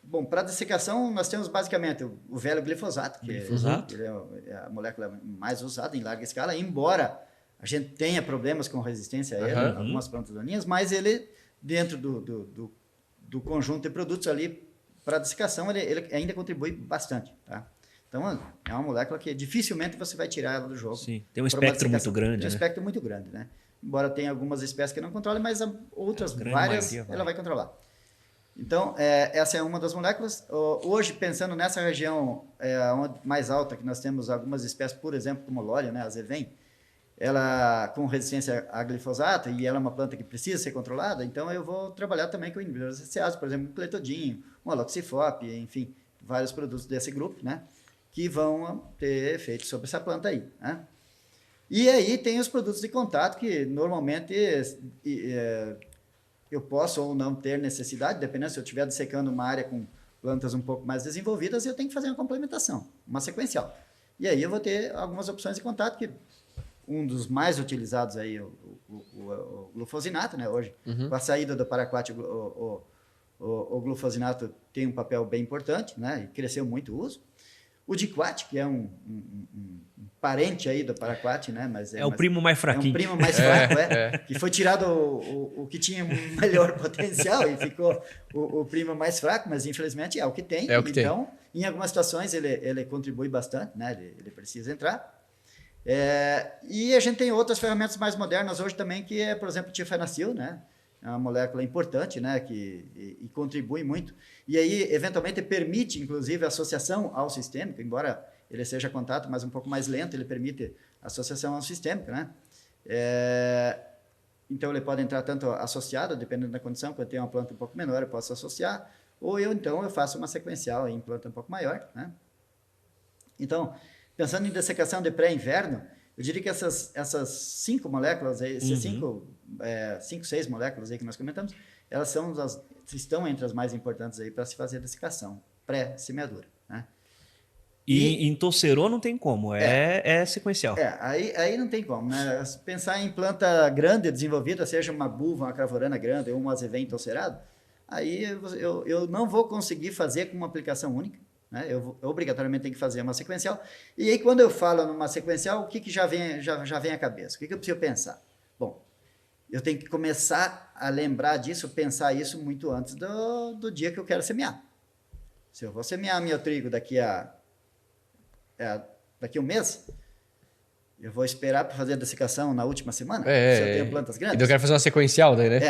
bom, para dessecação nós temos basicamente o velho glifosato, que é a molécula mais usada em larga escala, embora a gente tenha problemas com resistência a ele, algumas plantas daninhas, mas ele, dentro do conjunto de produtos ali para dessecação, ele ainda contribui bastante. Tá? Então, é uma molécula que dificilmente você vai tirar ela do jogo. Sim, tem um por uma espectro muito dessecação. grande, Tem um né? espectro muito grande, né? Embora tenha algumas espécies que não controlem, mas outras, A grande várias, maioria vai. ela vai controlar. Então, essa é uma das moléculas. Hoje, pensando nessa região mais alta, que nós temos algumas espécies, por exemplo, como o lólio, né, a Zevem, ela com resistência a glifosato, e ela é uma planta que precisa ser controlada, então eu vou trabalhar também com inibidores associados, por exemplo, um cletodinho, um aloxifop, enfim, vários produtos desse grupo, né, que vão ter efeito sobre essa planta aí, né? E aí tem os produtos de contato que normalmente eu posso ou não ter necessidade, dependendo se eu estiver dessecando uma área com plantas um pouco mais desenvolvidas, eu tenho que fazer uma complementação, uma sequencial. E aí eu vou ter algumas opções de contato, que um dos mais utilizados aí, o glufosinato, né, hoje, com a saída do paraquat, o glufosinato tem um papel bem importante, né, e cresceu muito o uso. O diquat, que é um parente aí do paraquat, né? Mas É o primo mais fraquinho. É um primo mais fraco, que foi tirado o que tinha melhor potencial e ficou o primo mais fraco, mas infelizmente é o que tem. É o que então, em algumas situações ele contribui bastante, né? Ele precisa entrar. E a gente tem outras ferramentas mais modernas hoje também, que é, por exemplo, o tifenacil, né? É uma molécula importante, né, e contribui muito. E aí, eventualmente, permite, inclusive, a associação ao sistêmico, embora ele seja contato, mas um pouco mais lento, ele permite associação ao sistêmico, né? Então, ele pode entrar tanto associado, dependendo da condição, quando eu tenho uma planta um pouco menor, eu posso associar, ou eu faço uma sequencial em planta um pouco maior, né? Então, pensando em dessecação de pré-inverno, eu diria que essas 5 moléculas, esses 6 moléculas aí que nós comentamos, elas estão entre as mais importantes aí para se fazer dessecação pré-semeadura, né? E em tosserô não tem como, é sequencial. Aí não tem como, né? Pensar em planta grande desenvolvida, seja uma buva, uma cravorana grande ou um azevém tosserado, aí eu não vou conseguir fazer com uma aplicação única, né? Eu obrigatoriamente tenho que fazer uma sequencial. E aí, quando eu falo numa sequencial, o que já vem à cabeça? O que eu preciso pensar? Bom, eu tenho que começar a lembrar disso, pensar isso muito antes do dia que eu quero semear. Se eu vou semear meu trigo daqui a um mês, eu vou esperar para fazer a dessecação na última semana, se eu tenho plantas grandes. Então eu quero fazer uma sequencial daí, né?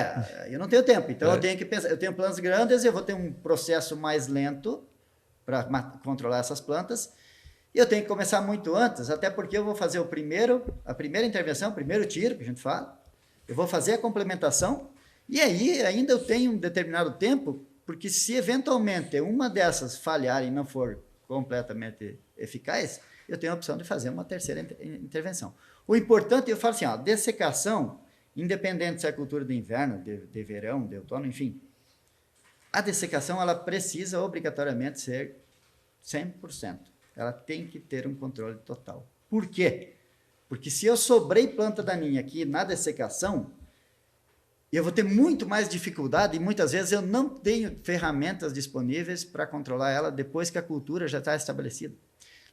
Eu não tenho tempo, então eu tenho que pensar, eu tenho plantas grandes, eu vou ter um processo mais lento para controlar essas plantas, e eu tenho que começar muito antes, até porque eu vou fazer a primeira intervenção, o primeiro tiro, que a gente fala, eu vou fazer a complementação, e aí ainda eu tenho um determinado tempo, porque se eventualmente uma dessas falhar e não for completamente eficaz, eu tenho a opção de fazer uma terceira intervenção. O importante, eu falo assim, dessecação, independente se é cultura de inverno, de verão, de outono, enfim, a dessecação ela precisa obrigatoriamente ser 100%. Ela tem que ter um controle total. Por quê? Porque se eu sobrei planta daninha aqui na dessecação, eu vou ter muito mais dificuldade e muitas vezes eu não tenho ferramentas disponíveis para controlar ela depois que a cultura já está estabelecida.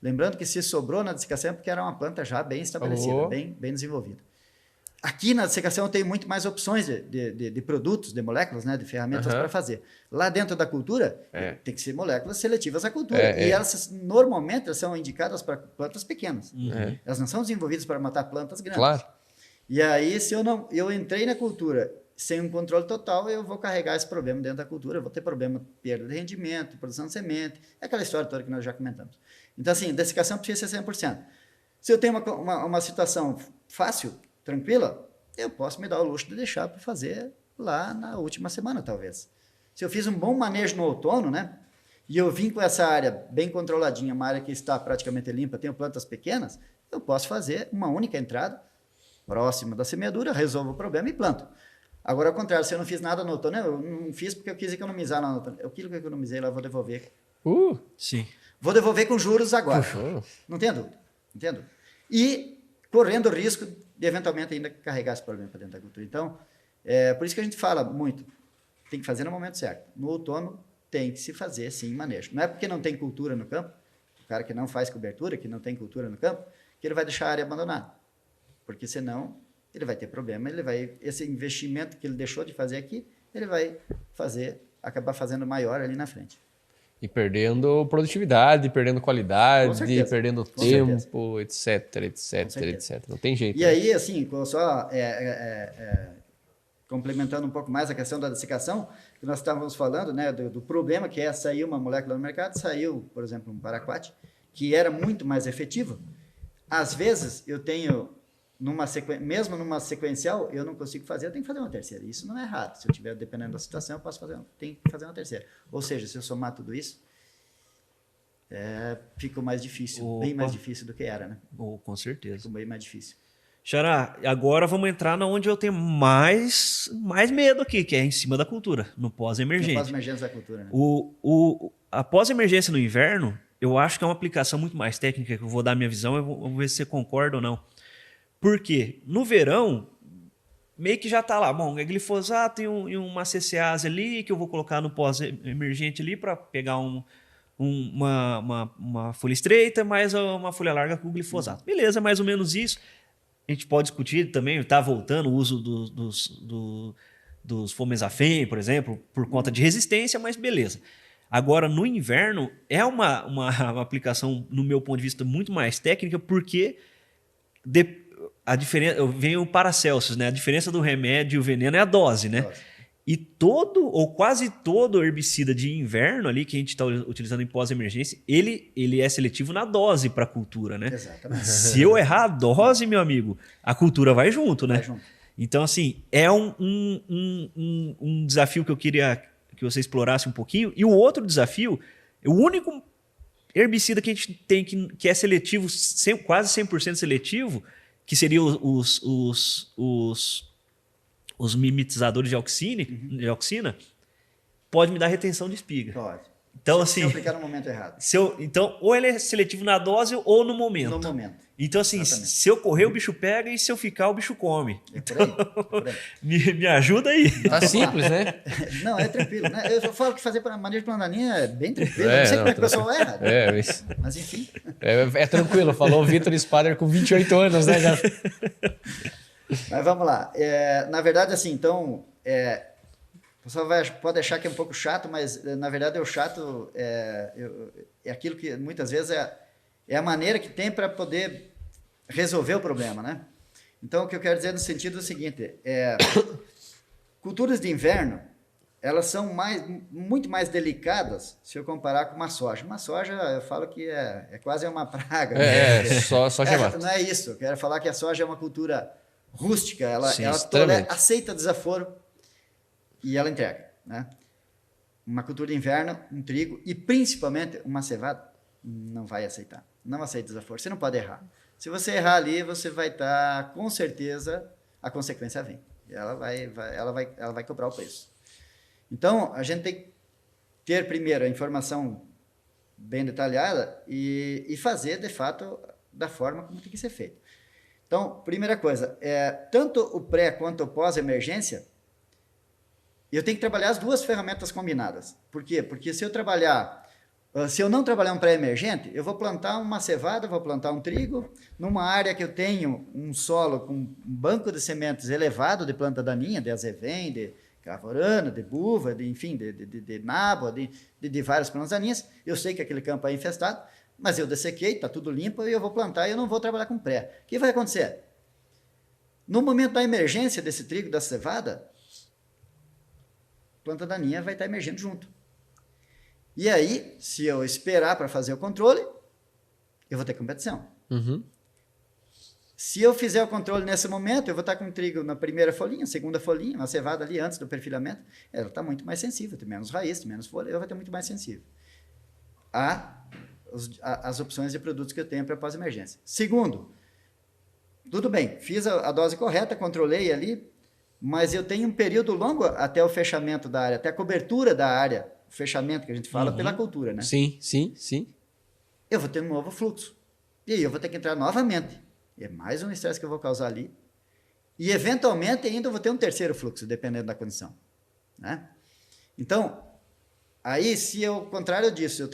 Lembrando que se sobrou na dessecação é porque era uma planta já bem estabelecida, bem desenvolvida. Aqui na dessecação eu tenho muito mais opções de produtos, de moléculas, né, de ferramentas para fazer. Lá dentro da cultura, tem que ser moléculas seletivas à cultura. E elas, normalmente, são indicadas para plantas pequenas. Elas não são desenvolvidas para matar plantas grandes. Claro. E aí, se eu entrei na cultura sem um controle total, eu vou carregar esse problema dentro da cultura, eu vou ter problema de perda de rendimento, produção de semente, é aquela história toda que nós já comentamos. Então, assim, dessecação precisa ser 100%. Se eu tenho uma situação fácil, tranquila, eu posso me dar o luxo de deixar para fazer lá na última semana, talvez. Se eu fiz um bom manejo no outono, né, e eu vim com essa área bem controladinha, uma área que está praticamente limpa, tenho plantas pequenas, eu posso fazer uma única entrada próxima da semeadura, resolvo o problema e planto. Agora, ao contrário, se eu não fiz nada no outono, eu não fiz porque eu quis economizar lá no outono. Aquilo que eu economizei lá, eu vou devolver. Sim. Vou devolver com juros agora. Não tem dúvida. Entendo. E correndo o risco de, eventualmente, ainda carregar esse problema para dentro da cultura. Então, por isso que a gente fala muito, tem que fazer no momento certo. No outono, tem que se fazer, sim, manejo. Não é porque não tem cultura no campo, o cara que não faz cobertura, que não tem cultura no campo, que ele vai deixar a área abandonada. Porque, senão, ele vai ter problema, esse investimento que ele deixou de fazer aqui, ele vai acabar fazendo maior ali na frente. E perdendo produtividade, perdendo Com qualidade, certeza. perdendo Com tempo, etc, Com etc, certeza. etc. Não tem jeito. E né? aí, assim, só complementando um pouco mais a questão da dessecação, que nós estávamos falando, né, do problema que é sair uma molécula no mercado, saiu, por exemplo, um paraquat, que era muito mais efetivo. Às vezes, eu tenho, mesmo numa sequencial, eu não consigo fazer, eu tenho que fazer uma terceira. Isso não é errado. Se eu estiver dependendo da situação, eu tenho que fazer uma terceira. Ou seja, se eu somar tudo isso, fica mais difícil, bem mais difícil do que era, né? Com certeza. Fica bem mais difícil. Xará, agora vamos entrar na onde eu tenho mais medo aqui, que é em cima da cultura, no pós-emergente. Pós-emergência da cultura, né? A pós-emergência no inverno, eu acho que é uma aplicação muito mais técnica, que eu vou dar minha visão, eu vou ver se você concorda ou não. Por quê? No verão, meio que já tá lá, bom, é glifosato e uma CCase ali, que eu vou colocar no pós-emergente ali para pegar uma folha estreita, mais uma folha larga com glifosato. Beleza, mais ou menos isso. A gente pode discutir também, está voltando o uso dos fomezafem, por exemplo, por conta de resistência, mas beleza. Agora, no inverno, é uma aplicação, no meu ponto de vista, muito mais técnica, porque a diferença, vem o Paracelsus, né? A diferença do remédio e o veneno é a dose, né? E todo ou quase todo herbicida de inverno ali que a gente está utilizando em pós-emergência, ele é seletivo na dose para a cultura, né? Exatamente. Se eu errar a dose, meu amigo, a cultura vai junto, né? Vai junto. Então, assim, é um desafio que eu queria que você explorasse um pouquinho. E o outro desafio, o único herbicida que a gente tem que é seletivo, quase 100% seletivo, que seria os mimetizadores de auxina, pode me dar retenção de espiga. Pode. Então, se assim, aplicar no momento errado. Então, ou ele é seletivo na dose ou no momento. No momento. Então, assim, Exatamente. se eu correr, o bicho pega, e se eu ficar, o bicho come. É por aí. Me ajuda aí. Tá simples, né? Não, é tranquilo. Né? Eu falo que fazer manejo de plantaninha é bem tranquilo. É, não sei não, como é que o pessoal erra. Né? Mas enfim. É tranquilo, falou o Vitor Spader com 28 anos, né? Já... Mas vamos lá. Na verdade, assim, então, o pessoal pode achar que é um pouco chato, mas na verdade o chato é aquilo que muitas vezes é a maneira que tem para poder resolver o problema, né? Então, o que eu quero dizer no sentido é o seguinte, culturas de inverno, elas são muito mais delicadas se eu comparar com uma soja. Uma soja, eu falo que é quase uma praga. Só chamar. Não é isso, eu quero falar que a soja é uma cultura rústica, ela aceita desaforo e ela entrega, né? Uma cultura de inverno, um trigo e principalmente uma cevada não vai aceitar, não aceita desaforo, você não pode errar. Se você errar ali, você vai estar, com certeza, a consequência vem. Ela vai cobrar o preço. Então, a gente tem que ter primeiro a informação bem detalhada e fazer, de fato, da forma como tem que ser feito. Então, primeira coisa, tanto o pré quanto o pós-emergência, eu tenho que trabalhar as duas ferramentas combinadas. Por quê? Porque se eu não trabalhar um pré-emergente, eu vou plantar uma cevada, vou plantar um trigo, numa área que eu tenho um solo com um banco de sementes elevado de planta daninha, de azevém, de cavorana, de buva, de náboa, de várias plantas daninhas. Eu sei que aquele campo é infestado, mas eu dessequei, está tudo limpo e eu vou plantar e eu não vou trabalhar com pré. O que vai acontecer? No momento da emergência desse trigo, da cevada, a planta daninha vai estar emergindo junto. E aí, se eu esperar para fazer o controle, eu vou ter competição. Uhum. Se eu fizer o controle nesse momento, eu vou estar com o trigo na primeira folhinha, segunda folhinha, uma cevada ali antes do perfilamento, ela está muito mais sensível, tem menos raiz, tem menos folha, ela vai estar muito mais sensível as opções de produtos que eu tenho para pós-emergência. Segundo, tudo bem, fiz a dose correta, controlei ali, mas eu tenho um período longo até o fechamento da área, até a cobertura da área, o fechamento que a gente fala pela cultura, né? Sim. Eu vou ter um novo fluxo. E aí eu vou ter que entrar novamente. É mais um estresse que eu vou causar ali. E, eventualmente, ainda eu vou ter um terceiro fluxo, dependendo da condição. Né? Então, aí, se ao contrário disso, eu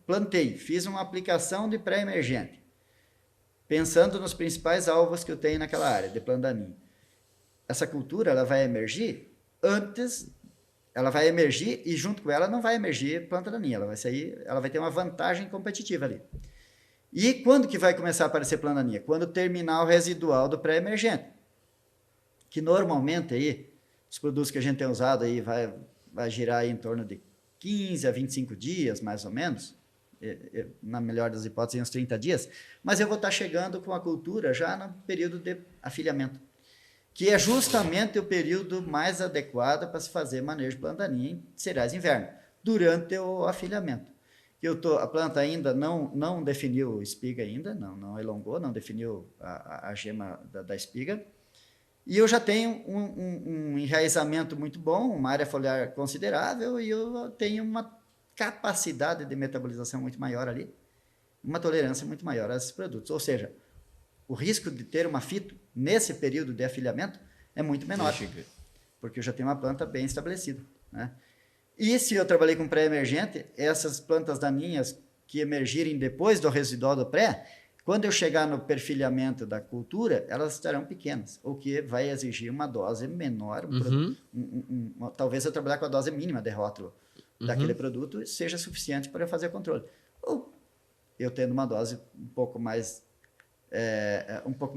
plantei, fiz uma aplicação de pré-emergente, pensando nos principais alvos que eu tenho naquela área, de planta daninha. Essa cultura ela vai emergir antes ela vai emergir e junto com ela não vai emergir planta daninha, ela vai ter uma vantagem competitiva ali. E quando que vai começar a aparecer planta daninha? Quando terminar o residual do pré-emergente, que normalmente aí, os produtos que a gente tem usado aí vai girar aí em torno de 15 a 25 dias, mais ou menos, na melhor das hipóteses, uns 30 dias, mas eu vou estar chegando com a cultura já no período de afilhamento, que é justamente o período mais adequado para se fazer manejo de planta daninha em cereais de inverno, durante o afilhamento. A planta ainda não definiu espiga ainda, não elongou, não definiu a gema da espiga, e eu já tenho um enraizamento muito bom, uma área foliar considerável, e eu tenho uma capacidade de metabolização muito maior ali, uma tolerância muito maior a esses produtos. Ou seja, o risco de ter uma fito nesse período de afilhamento é muito menor, porque eu já tenho uma planta bem estabelecida, né? E se eu trabalhei com pré-emergente, essas plantas daninhas que emergirem depois do residual do pré, quando eu chegar no perfilhamento da cultura, elas estarão pequenas, o que vai exigir uma dose menor. Talvez eu trabalhar com a dose mínima de rótulo daquele produto seja suficiente para eu fazer o controle. Ou eu tendo uma dose um pouco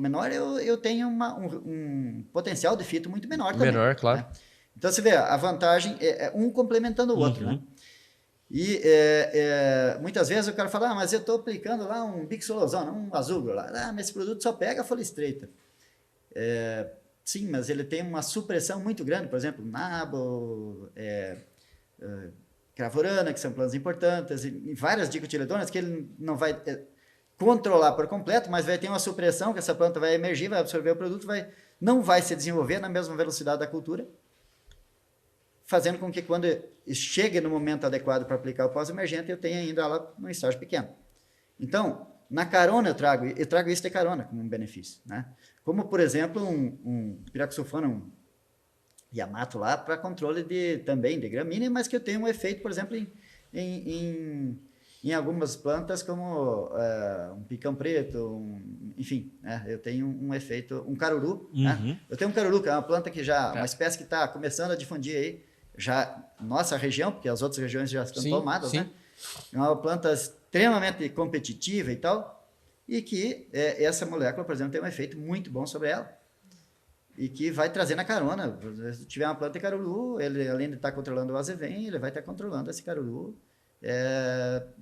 menor, eu tenho um potencial de fito muito menor também. Menor, claro. Né? Então, você vê, a vantagem é um complementando o outro, né? E muitas vezes o cara fala, mas eu estou aplicando lá um bixolozona, um azúgro lá. Mas esse produto só pega a folha estreita. Sim, mas ele tem uma supressão muito grande, por exemplo, nabo, cravorana, que são plantas importantes, e várias dicotiledonas que ele não vai controlar por completo, mas vai ter uma supressão que essa planta vai emergir, vai absorver o produto, não vai se desenvolver na mesma velocidade da cultura, fazendo com que quando chegue no momento adequado para aplicar o pós-emergente, eu tenha ainda ela num estágio pequeno. Então, na carona eu trago isso de carona como um benefício, né? Como, por exemplo, um piracosulfano, um Yamato lá, para controle também de gramínea, mas que eu tenho um efeito, por exemplo, em algumas plantas, como um picão preto, enfim, né? Eu tenho um efeito, um caruru, né? Eu tenho um caruru, que é uma planta que uma espécie que está começando a difundir aí, já nossa região, porque as outras regiões já estão tomadas, né? É uma planta extremamente competitiva e tal, e que essa molécula, por exemplo, tem um efeito muito bom sobre ela, e que vai trazer na carona. Se tiver uma planta de caruru, ele, além de estar controlando o azevém, ele vai estar controlando esse caruru,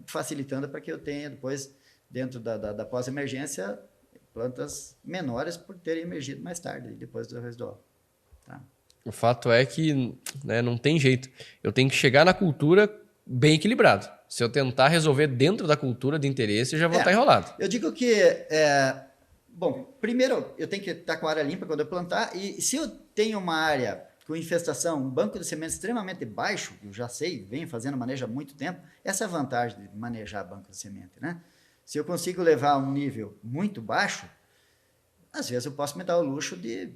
facilitando para que eu tenha depois, dentro da pós-emergência, plantas menores por terem emergido mais tarde, depois do residual. Tá? O fato é que, né, não tem jeito. Eu tenho que chegar na cultura bem equilibrado. Se eu tentar resolver dentro da cultura de interesse, eu já vou estar enrolado. Eu digo que, bom, primeiro eu tenho que estar com a área limpa quando eu plantar, e se eu tenho uma área com infestação, um banco de sementes extremamente baixo, eu já sei, venho fazendo manejo há muito tempo, essa é a vantagem de manejar banco de semente, né? Se eu consigo levar a um nível muito baixo, às vezes eu posso me dar o luxo de,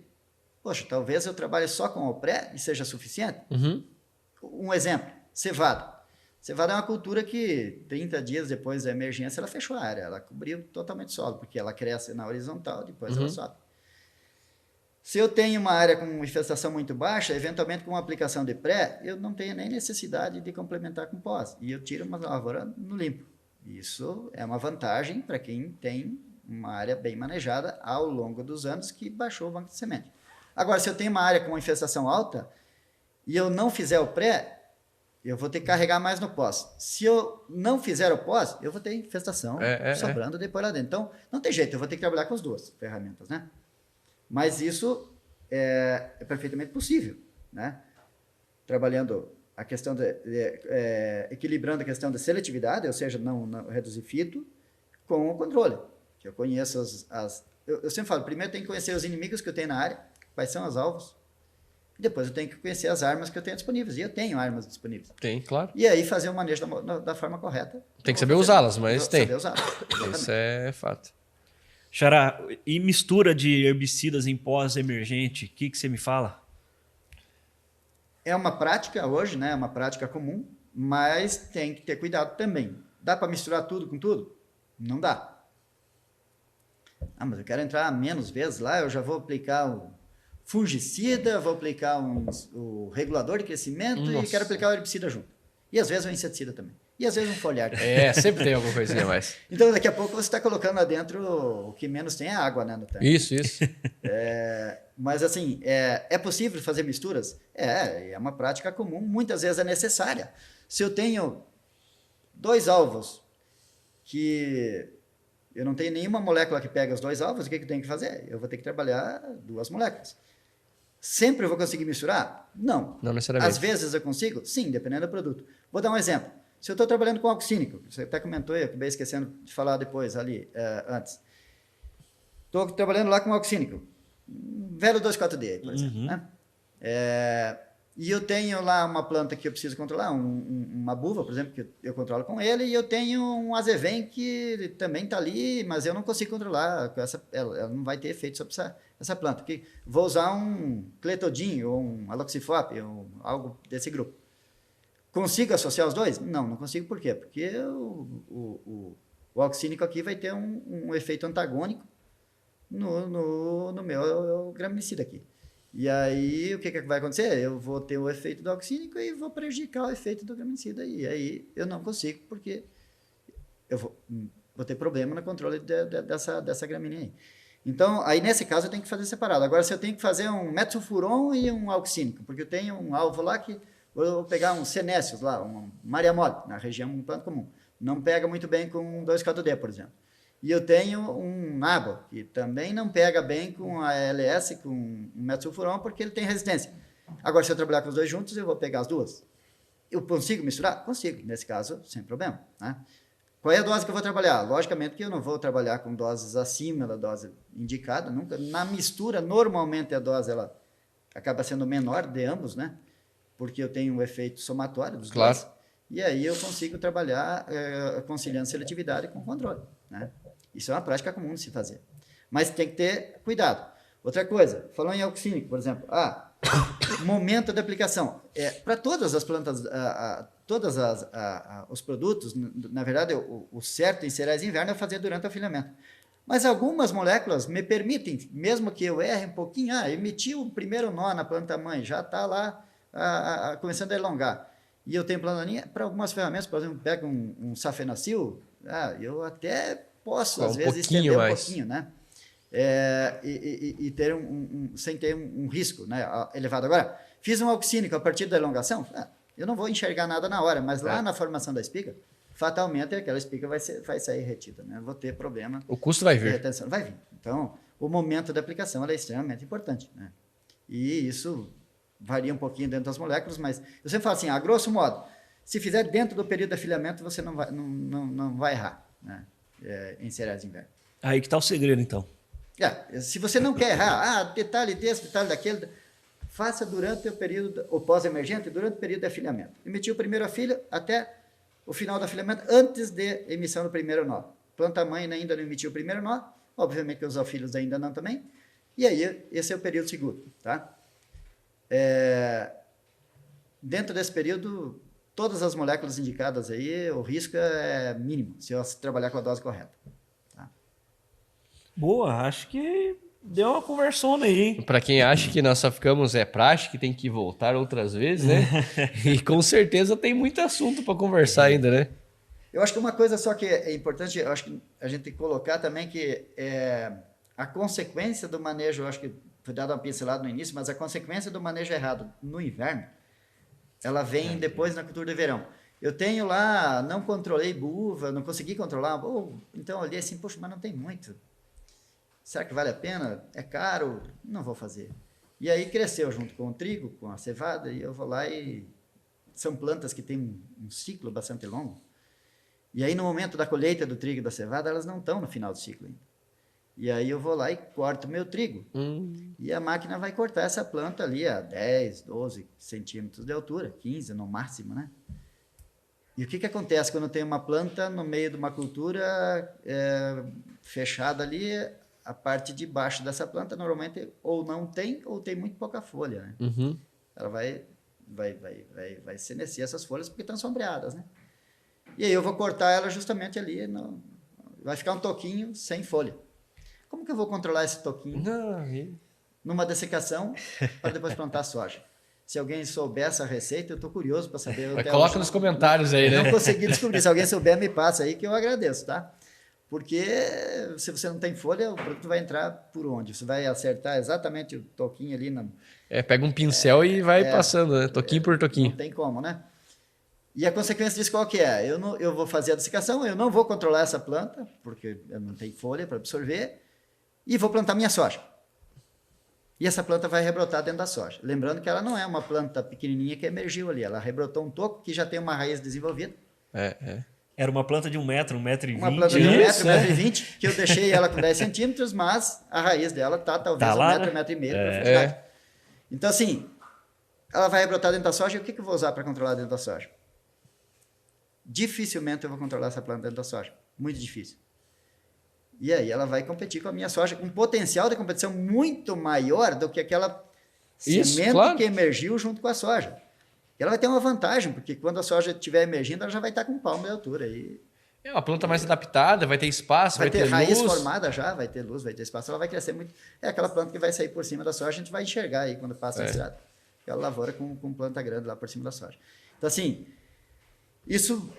poxa, talvez eu trabalhe só com o pré e seja suficiente. Um exemplo, cevada. Cevada é uma cultura que 30 dias depois da emergência ela fechou a área, ela cobriu totalmente o solo, porque ela cresce na horizontal, depois ela sobe. Se eu tenho uma área com infestação muito baixa, eventualmente com uma aplicação de pré, eu não tenho nem necessidade de complementar com pós. E eu tiro uma lavoura no limpo. Isso é uma vantagem para quem tem uma área bem manejada ao longo dos anos que baixou o banco de semente. Agora, se eu tenho uma área com uma infestação alta e eu não fizer o pré, eu vou ter que carregar mais no pós. Se eu não fizer o pós, eu vou ter infestação sobrando depois lá dentro. Então, não tem jeito, eu vou ter que trabalhar com as duas ferramentas, né? Mas isso é perfeitamente possível, né? Trabalhando a questão equilibrando a questão da seletividade, ou seja, não reduzir fito, com o controle. Que eu conheço eu sempre falo, primeiro eu tenho que conhecer os inimigos que eu tenho na área, quais são os alvos, e depois eu tenho que conhecer as armas que eu tenho disponíveis, e eu tenho armas disponíveis. Tem, claro. E aí fazer o manejo da forma correta. Tem que saber usá-las, mas tem. Saber usá-las. Isso é fato. Xará, e mistura de herbicidas em pós-emergente, o que você me fala? É uma prática hoje, né? É uma prática comum, mas tem que ter cuidado também. Dá para misturar tudo com tudo? Não dá. Mas eu quero entrar menos vezes lá, eu já vou aplicar o fungicida, vou aplicar o regulador de crescimento e quero aplicar o herbicida junto. E às vezes um inseticida também. E às vezes um foliar. Sempre tem alguma coisinha a mais. Então, daqui a pouco você está colocando lá dentro o que menos tem é água, né, no tanque. Isso. Mas assim, é possível fazer misturas? É uma prática comum, muitas vezes é necessária. Se eu tenho 2 alvos que eu não tenho nenhuma molécula que pega os 2 alvos, o que eu tenho que fazer? Eu vou ter que trabalhar 2 moléculas. Sempre eu vou conseguir misturar? Não. Não necessariamente. Às vezes eu consigo? Sim, dependendo do produto. Vou dar um exemplo. Se eu estou trabalhando com álcool cínico, você até comentou, eu acabei esquecendo de falar depois ali, antes. Estou trabalhando lá com álcool cínico. Velho 2,4-D, por exemplo. Né? E eu tenho lá uma planta que eu preciso controlar, uma buva, por exemplo, que eu controlo com ele, e eu tenho um azevém que também está ali, mas eu não consigo controlar, ela não vai ter efeito sobre essa planta. Vou usar um cletodin ou um aloxifop, ou algo desse grupo. Consigo associar os 2? Não consigo. Por quê? Porque o oxínico aqui vai ter um efeito antagônico no meu graminicida aqui. E aí, o que vai acontecer? Eu vou ter o efeito do oxínico e vou prejudicar o efeito do graminicida. E aí, eu não consigo, porque eu vou ter problema no controle dessa gramínea aí. Então, aí nesse caso, eu tenho que fazer separado. Agora, se eu tenho que fazer um metsulfuron e um oxínico, porque eu tenho um alvo lá que... Vou pegar um senécios lá, um Maria Mole, na região um planta comum. Não pega muito bem com 2,4-D, por exemplo. E eu tenho um nabo, que também não pega bem com a LS, com um metsulfuron, porque ele tem resistência. Agora, se eu trabalhar com os 2 juntos, eu vou pegar as 2. Eu consigo misturar? Consigo, nesse caso, sem problema. Né? Qual é a dose que eu vou trabalhar? Logicamente que eu não vou trabalhar com doses acima da dose indicada, nunca. Na mistura, normalmente a dose ela acaba sendo menor de ambos, né? Porque eu tenho um efeito somatório dos 2. E aí eu consigo trabalhar conciliando seletividade com controle. Né? Isso é uma prática comum de se fazer. Mas tem que ter cuidado. Outra coisa, falou em álcool cínico, por exemplo. Momento de aplicação. Para todas as plantas, os produtos, na verdade, o certo em cereais de inverno é fazer durante o afinamento. Mas algumas moléculas me permitem, mesmo que eu erre um pouquinho, emiti o primeiro nó na planta-mãe, já está lá começando a elongar. E eu tenho planta daninha, para algumas ferramentas, por exemplo, pego um safenacil, eu até posso, às vezes, estender um pouquinho, né? E ter sem ter um risco, né, elevado. Agora, fiz um oxínico a partir da elongação, eu não vou enxergar nada na hora, mas lá na formação da espiga, fatalmente aquela espiga vai sair retida, né? Eu vou ter problema. O custo vai vir. Vai vir. Então, o momento da aplicação é extremamente importante, né? E isso varia um pouquinho dentro das moléculas, mas eu sempre falo assim, a grosso modo, se fizer dentro do período de afilhamento, você não vai errar, né? Em cereais de inverno. Aí que está o segredo, então. Se você não quer errar, detalhe desse, detalhe daquele, faça durante o período, o pós-emergente, durante o período de afilhamento. Emitiu o primeiro afilho até o final do afilhamento, antes de emissão do primeiro nó. Planta-mãe ainda não emitiu o primeiro nó, obviamente que os afilhos ainda não também, e aí esse é o período seguro, tá? Dentro desse período, todas as moléculas indicadas aí, o risco é mínimo, se eu trabalhar com a dose correta. Tá? Boa, acho que deu uma conversona aí, hein? Para quem acha que nós só ficamos prática, que tem que voltar outras vezes, né? E com certeza tem muito assunto para conversar ainda, né? Eu acho que uma coisa só que é importante, eu acho que a gente tem que colocar também que a consequência do manejo, eu acho que foi dado uma pincelada no início, mas a consequência do manejo errado no inverno, ela vem depois na cultura de verão. Eu tenho lá, não controlei buva, não consegui controlar, então eu olhei assim, poxa, mas não tem muito. Será que vale a pena? É caro? Não vou fazer. E aí cresceu junto com o trigo, com a cevada, e eu vou lá e... São plantas que têm um ciclo bastante longo. E aí no momento da colheita do trigo e da cevada, elas não estão no final do ciclo ainda. E aí eu vou lá e corto o meu trigo. E a máquina vai cortar essa planta ali a 10, 12 centímetros de altura, 15 no máximo, né? E o que acontece quando tem uma planta no meio de uma cultura fechada ali? A parte de baixo dessa planta normalmente ou não tem ou tem muito pouca folha, né? Uhum. Ela vai senescer essas folhas porque estão sombreadas, né? E aí eu vou cortar ela justamente ali, vai ficar um toquinho sem folha. Como que eu vou controlar esse toquinho? numa dessecação para depois plantar soja. Se alguém souber essa receita, eu estou curioso para saber. Coloca nos comentários aí, né? Não consegui descobrir. Se alguém souber, me passa aí que eu agradeço, tá? Porque se você não tem folha, o produto vai entrar por onde? Você vai acertar exatamente o toquinho ali. Pega um pincel e vai passando, né? Toquinho por toquinho. Não tem como, né? E a consequência disso qual que é? Eu vou fazer a dessecação, eu não vou controlar essa planta, porque eu não tenho folha para absorver, e vou plantar minha soja. E essa planta vai rebrotar dentro da soja. Lembrando que ela não é uma planta pequenininha que emergiu ali, ela rebrotou um toco que já tem uma raiz desenvolvida. Era uma planta de 1 metro, 1,20 m. Uma planta de 1 metro, 1,20 m, que eu deixei ela com 10 centímetros, mas a raiz dela está talvez lá, 1 metro, 1,5 m de profundidade. Então, assim, ela vai rebrotar dentro da soja, e o que eu vou usar para controlar dentro da soja? Dificilmente eu vou controlar essa planta dentro da soja. Muito difícil. E aí ela vai competir com a minha soja, com um potencial de competição muito maior do que aquela semente que emergiu junto com a soja. Ela vai ter uma vantagem, porque quando a soja estiver emergindo, ela já vai estar com um palmo de altura. E é uma planta mais adaptada, vai ter espaço, vai ter raiz luz. formada já, vai ter luz, vai ter espaço, ela vai crescer muito. É aquela planta que vai sair por cima da soja, a gente vai enxergar aí quando passa a estrada. Aquela lavoura com planta grande lá por cima da soja. Então, assim, isso,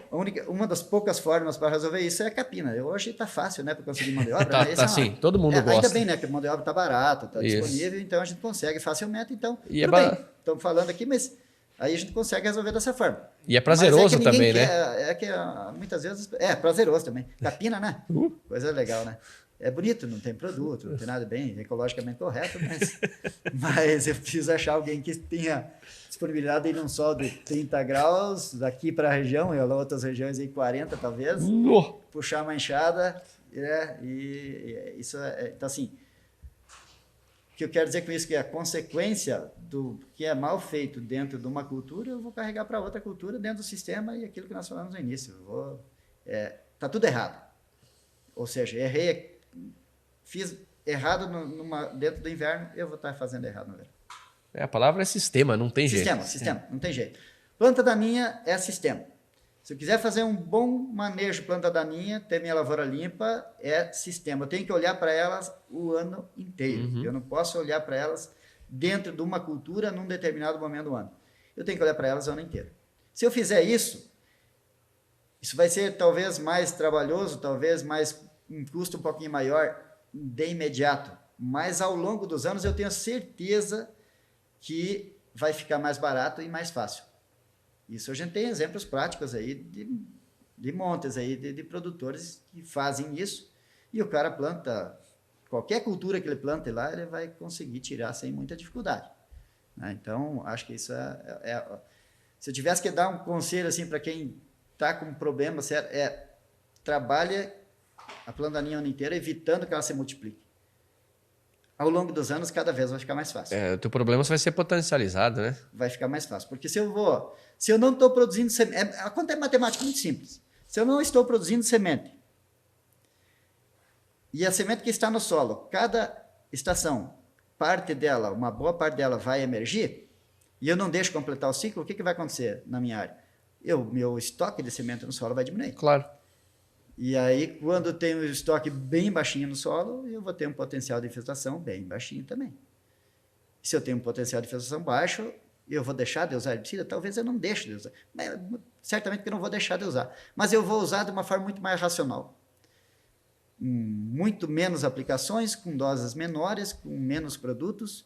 uma das poucas formas para resolver isso é a capina. Hoje está fácil, né, para conseguir mão de obra. Tá sim, todo mundo gosta. Ainda bem, né, que a mão de obra está barata, está disponível, então a gente consegue facilmente. Então, tudo bem, estamos falando aqui, mas aí a gente consegue resolver dessa forma. E é prazeroso também, né? Muitas vezes, prazeroso também. Capina, né? Coisa legal, né? É bonito, não tem produto, não tem nada bem ecologicamente correto, mas eu preciso achar alguém que tenha disponibilidade de ir num sol de 30 graus daqui para a região, e outras regiões aí 40 talvez, puxar uma enxada, e isso então assim, o que eu quero dizer com isso é que a consequência do que é mal feito dentro de uma cultura, eu vou carregar para outra cultura dentro do sistema, e aquilo que nós falamos no início, tá tudo errado, ou seja, fiz errado dentro do inverno, eu vou estar fazendo errado no verão. A palavra é sistema, não tem jeito. Sistema, não tem jeito. Planta daninha é sistema. Se eu quiser fazer um bom manejo de planta daninha, ter minha lavoura limpa, é sistema. Eu tenho que olhar para elas o ano inteiro. Eu não posso olhar para elas dentro de uma cultura num determinado momento do ano. Eu tenho que olhar para elas o ano inteiro. Se eu fizer isso vai ser talvez mais trabalhoso, talvez um custo um pouquinho maior de imediato, mas ao longo dos anos eu tenho certeza que vai ficar mais barato e mais fácil. Isso a gente tem exemplos práticos aí de montes aí de produtores que fazem isso, e o cara planta qualquer cultura que ele plante lá, ele vai conseguir tirar sem muita dificuldade, né? Então acho que isso se eu tivesse que dar um conselho assim para quem está com um problema sério, trabalha a planta daninha o ano inteiro, evitando que ela se multiplique. Ao longo dos anos, cada vez vai ficar mais fácil. O teu problema vai ser potencializado, né? Vai ficar mais fácil. Porque se eu não estou produzindo semente, a conta é matemática muito simples. Se eu não estou produzindo semente, e a semente que está no solo, cada estação, uma boa parte dela vai emergir, e eu não deixo completar o ciclo, o que vai acontecer na minha área? Meu estoque de semente no solo vai diminuir. Claro. E aí, quando eu tenho o estoque bem baixinho no solo, eu vou ter um potencial de infestação bem baixinho também. Se eu tenho um potencial de infestação baixo, eu vou deixar de usar herbicida? Talvez eu não deixe de usar. Certamente que eu não vou deixar de usar. Mas eu vou usar de uma forma muito mais racional. Muito menos aplicações, com doses menores, com menos produtos.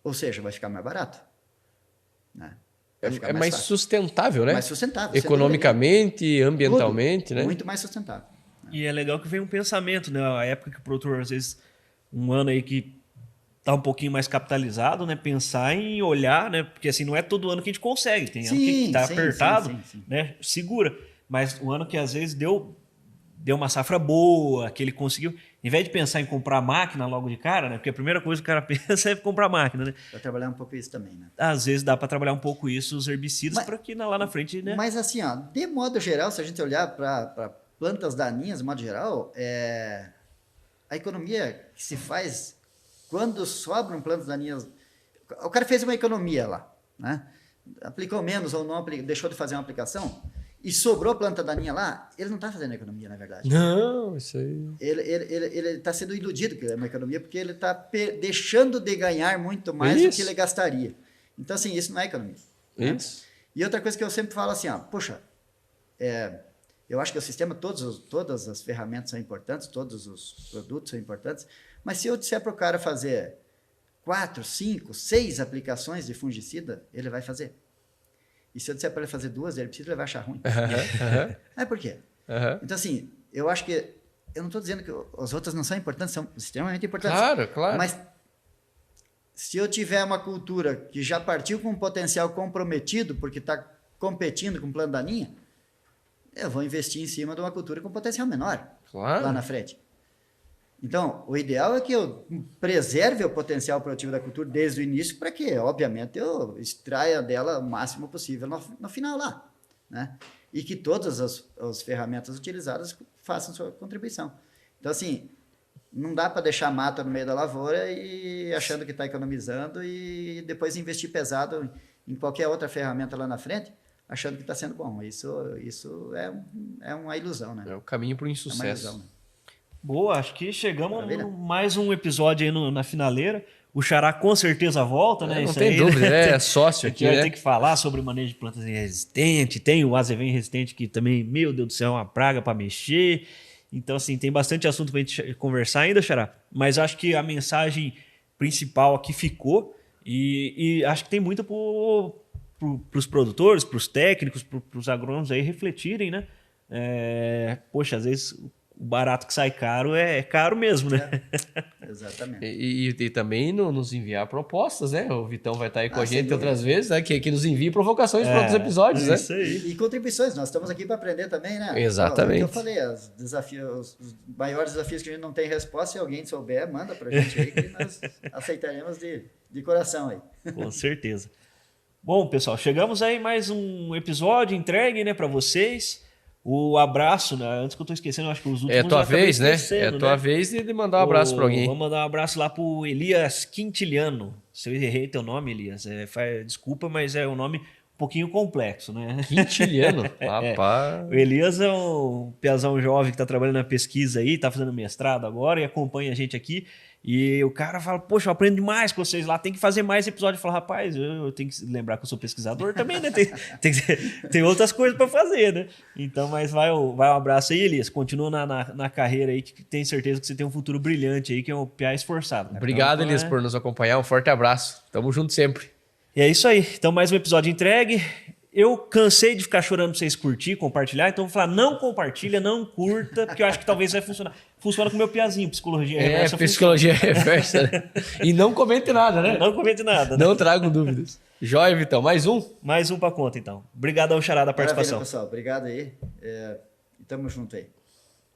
Ou seja, vai ficar mais barato, né? É mais sustentável, né? Mais sustentável. Economicamente, ambientalmente, né? Muito mais sustentável. E é legal que vem um pensamento, né? A época que o produtor, às vezes, um ano aí que tá um pouquinho mais capitalizado, né? Pensar em olhar, né? Porque assim, não é todo ano que a gente consegue. Tem ano que tá apertado, né? Segura. Mas o ano que às vezes deu uma safra boa, que ele conseguiu... Em vez de pensar em comprar máquina logo de cara, né? Porque a primeira coisa que o cara pensa é comprar máquina, né? Para trabalhar um pouco isso também, né? Às vezes dá para trabalhar um pouco isso, os herbicidas, para que lá na frente, né? Mas assim, de modo geral, se a gente olhar para plantas daninhas, de modo geral, a economia que se faz quando sobram plantas daninhas... O cara fez uma economia lá, né? Aplicou menos ou não, deixou de fazer uma aplicação... e sobrou planta daninha lá, ele não está fazendo economia, na verdade. Não, isso aí. Ele está sendo iludido que é uma economia, porque ele está deixando de ganhar muito mais do que ele gastaria. Então, assim, isso não é economia. Isso. Né? E outra coisa que eu sempre falo assim, ó, poxa, eu acho que o sistema, todas as ferramentas são importantes, todos os produtos são importantes, mas se eu disser para o cara fazer 4, 5, 6 aplicações de fungicida, ele vai fazer. E se eu disser para ele fazer 2, ele precisa, ele vai achar ruim. Por quê? Então, assim, eu acho que... Eu não estou dizendo que as outras não são importantes, são extremamente importantes. Claro. Mas se eu tiver uma cultura que já partiu com um potencial comprometido, porque está competindo com planta daninha, eu vou investir em cima de uma cultura com potencial menor lá na frente. Então, o ideal é que eu preserve o potencial produtivo da cultura desde o início, para que, obviamente, eu extraia dela o máximo possível no final lá, né? E que todas as ferramentas utilizadas façam sua contribuição. Então, assim, não dá para deixar mata no meio da lavoura e achando que está economizando e depois investir pesado em qualquer outra ferramenta lá na frente, achando que está sendo bom. Isso é uma ilusão, né? É o caminho para o É insucesso. uma ilusão, né? Boa, acho que chegamos a mais um episódio aí na finaleira. O Xará com certeza volta, né? Não Isso tem aí, dúvida, né? é sócio aqui, vai né? ter que falar sobre manejo de plantas resistente. Tem o Azevém resistente que também, meu Deus do céu, é uma praga para mexer. Então, assim, tem bastante assunto para a gente conversar ainda, Xará. Mas acho que a mensagem principal aqui ficou e acho que tem muito para os produtores, para os técnicos, para os agrônomos aí refletirem, né? Poxa, às vezes o barato que sai caro é caro mesmo, né? Exatamente. E também nos enviar propostas, né? O Vitão vai estar aí com a gente sem outras vezes, né? Que nos envie provocações para outros episódios, né? Isso aí. E contribuições, nós estamos aqui para aprender também, né? Exatamente. Eu falei, os maiores desafios que a gente não tem resposta, se alguém souber, manda para a gente aí, que nós aceitaremos de coração aí. Com certeza. Bom, pessoal, chegamos aí mais um episódio entregue, né, para vocês. O abraço, né? Antes que eu tô esquecendo, eu acho que os últimos É a tua eu acabei vez, né? esquecendo, É a tua vez de mandar um abraço para alguém. Vamos mandar um abraço lá pro Elias Quintiliano. Se eu errei teu nome, Elias, desculpa, mas é um nome um pouquinho complexo, né? Quintiliano? Rapaz. O Elias é um piazão jovem que está trabalhando na pesquisa aí, está fazendo mestrado agora e acompanha a gente aqui. E o cara fala, poxa, eu aprendo demais com vocês lá, tem que fazer mais episódio. Eu falo, rapaz, eu tenho que lembrar que eu sou pesquisador também, né? Tem outras coisas para fazer, né? Então, mas vai um abraço aí, Elias. Continua na carreira aí, que tenho certeza que você tem um futuro brilhante aí, que é um piá esforçado. Né? Obrigado, então, Elias, por nos acompanhar. Um forte abraço. Tamo junto sempre. E é isso aí. Então, mais um episódio entregue. Eu cansei de ficar chorando pra vocês curtir, compartilhar, então eu vou falar, não compartilha, não curta, porque eu acho que talvez vai funcionar. Funciona com o meu piazinho, psicologia reversa. Psicologia reversa. Né? E não comente nada, né? Não comente nada. Né? Não tragam dúvidas. Joia, Vitão. Mais um? Mais um pra conta, então. Obrigadão, Xará, da participação. Maravilha, pessoal. Obrigado aí. Tamo junto aí.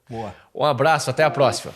Boa. Um abraço, até a próxima.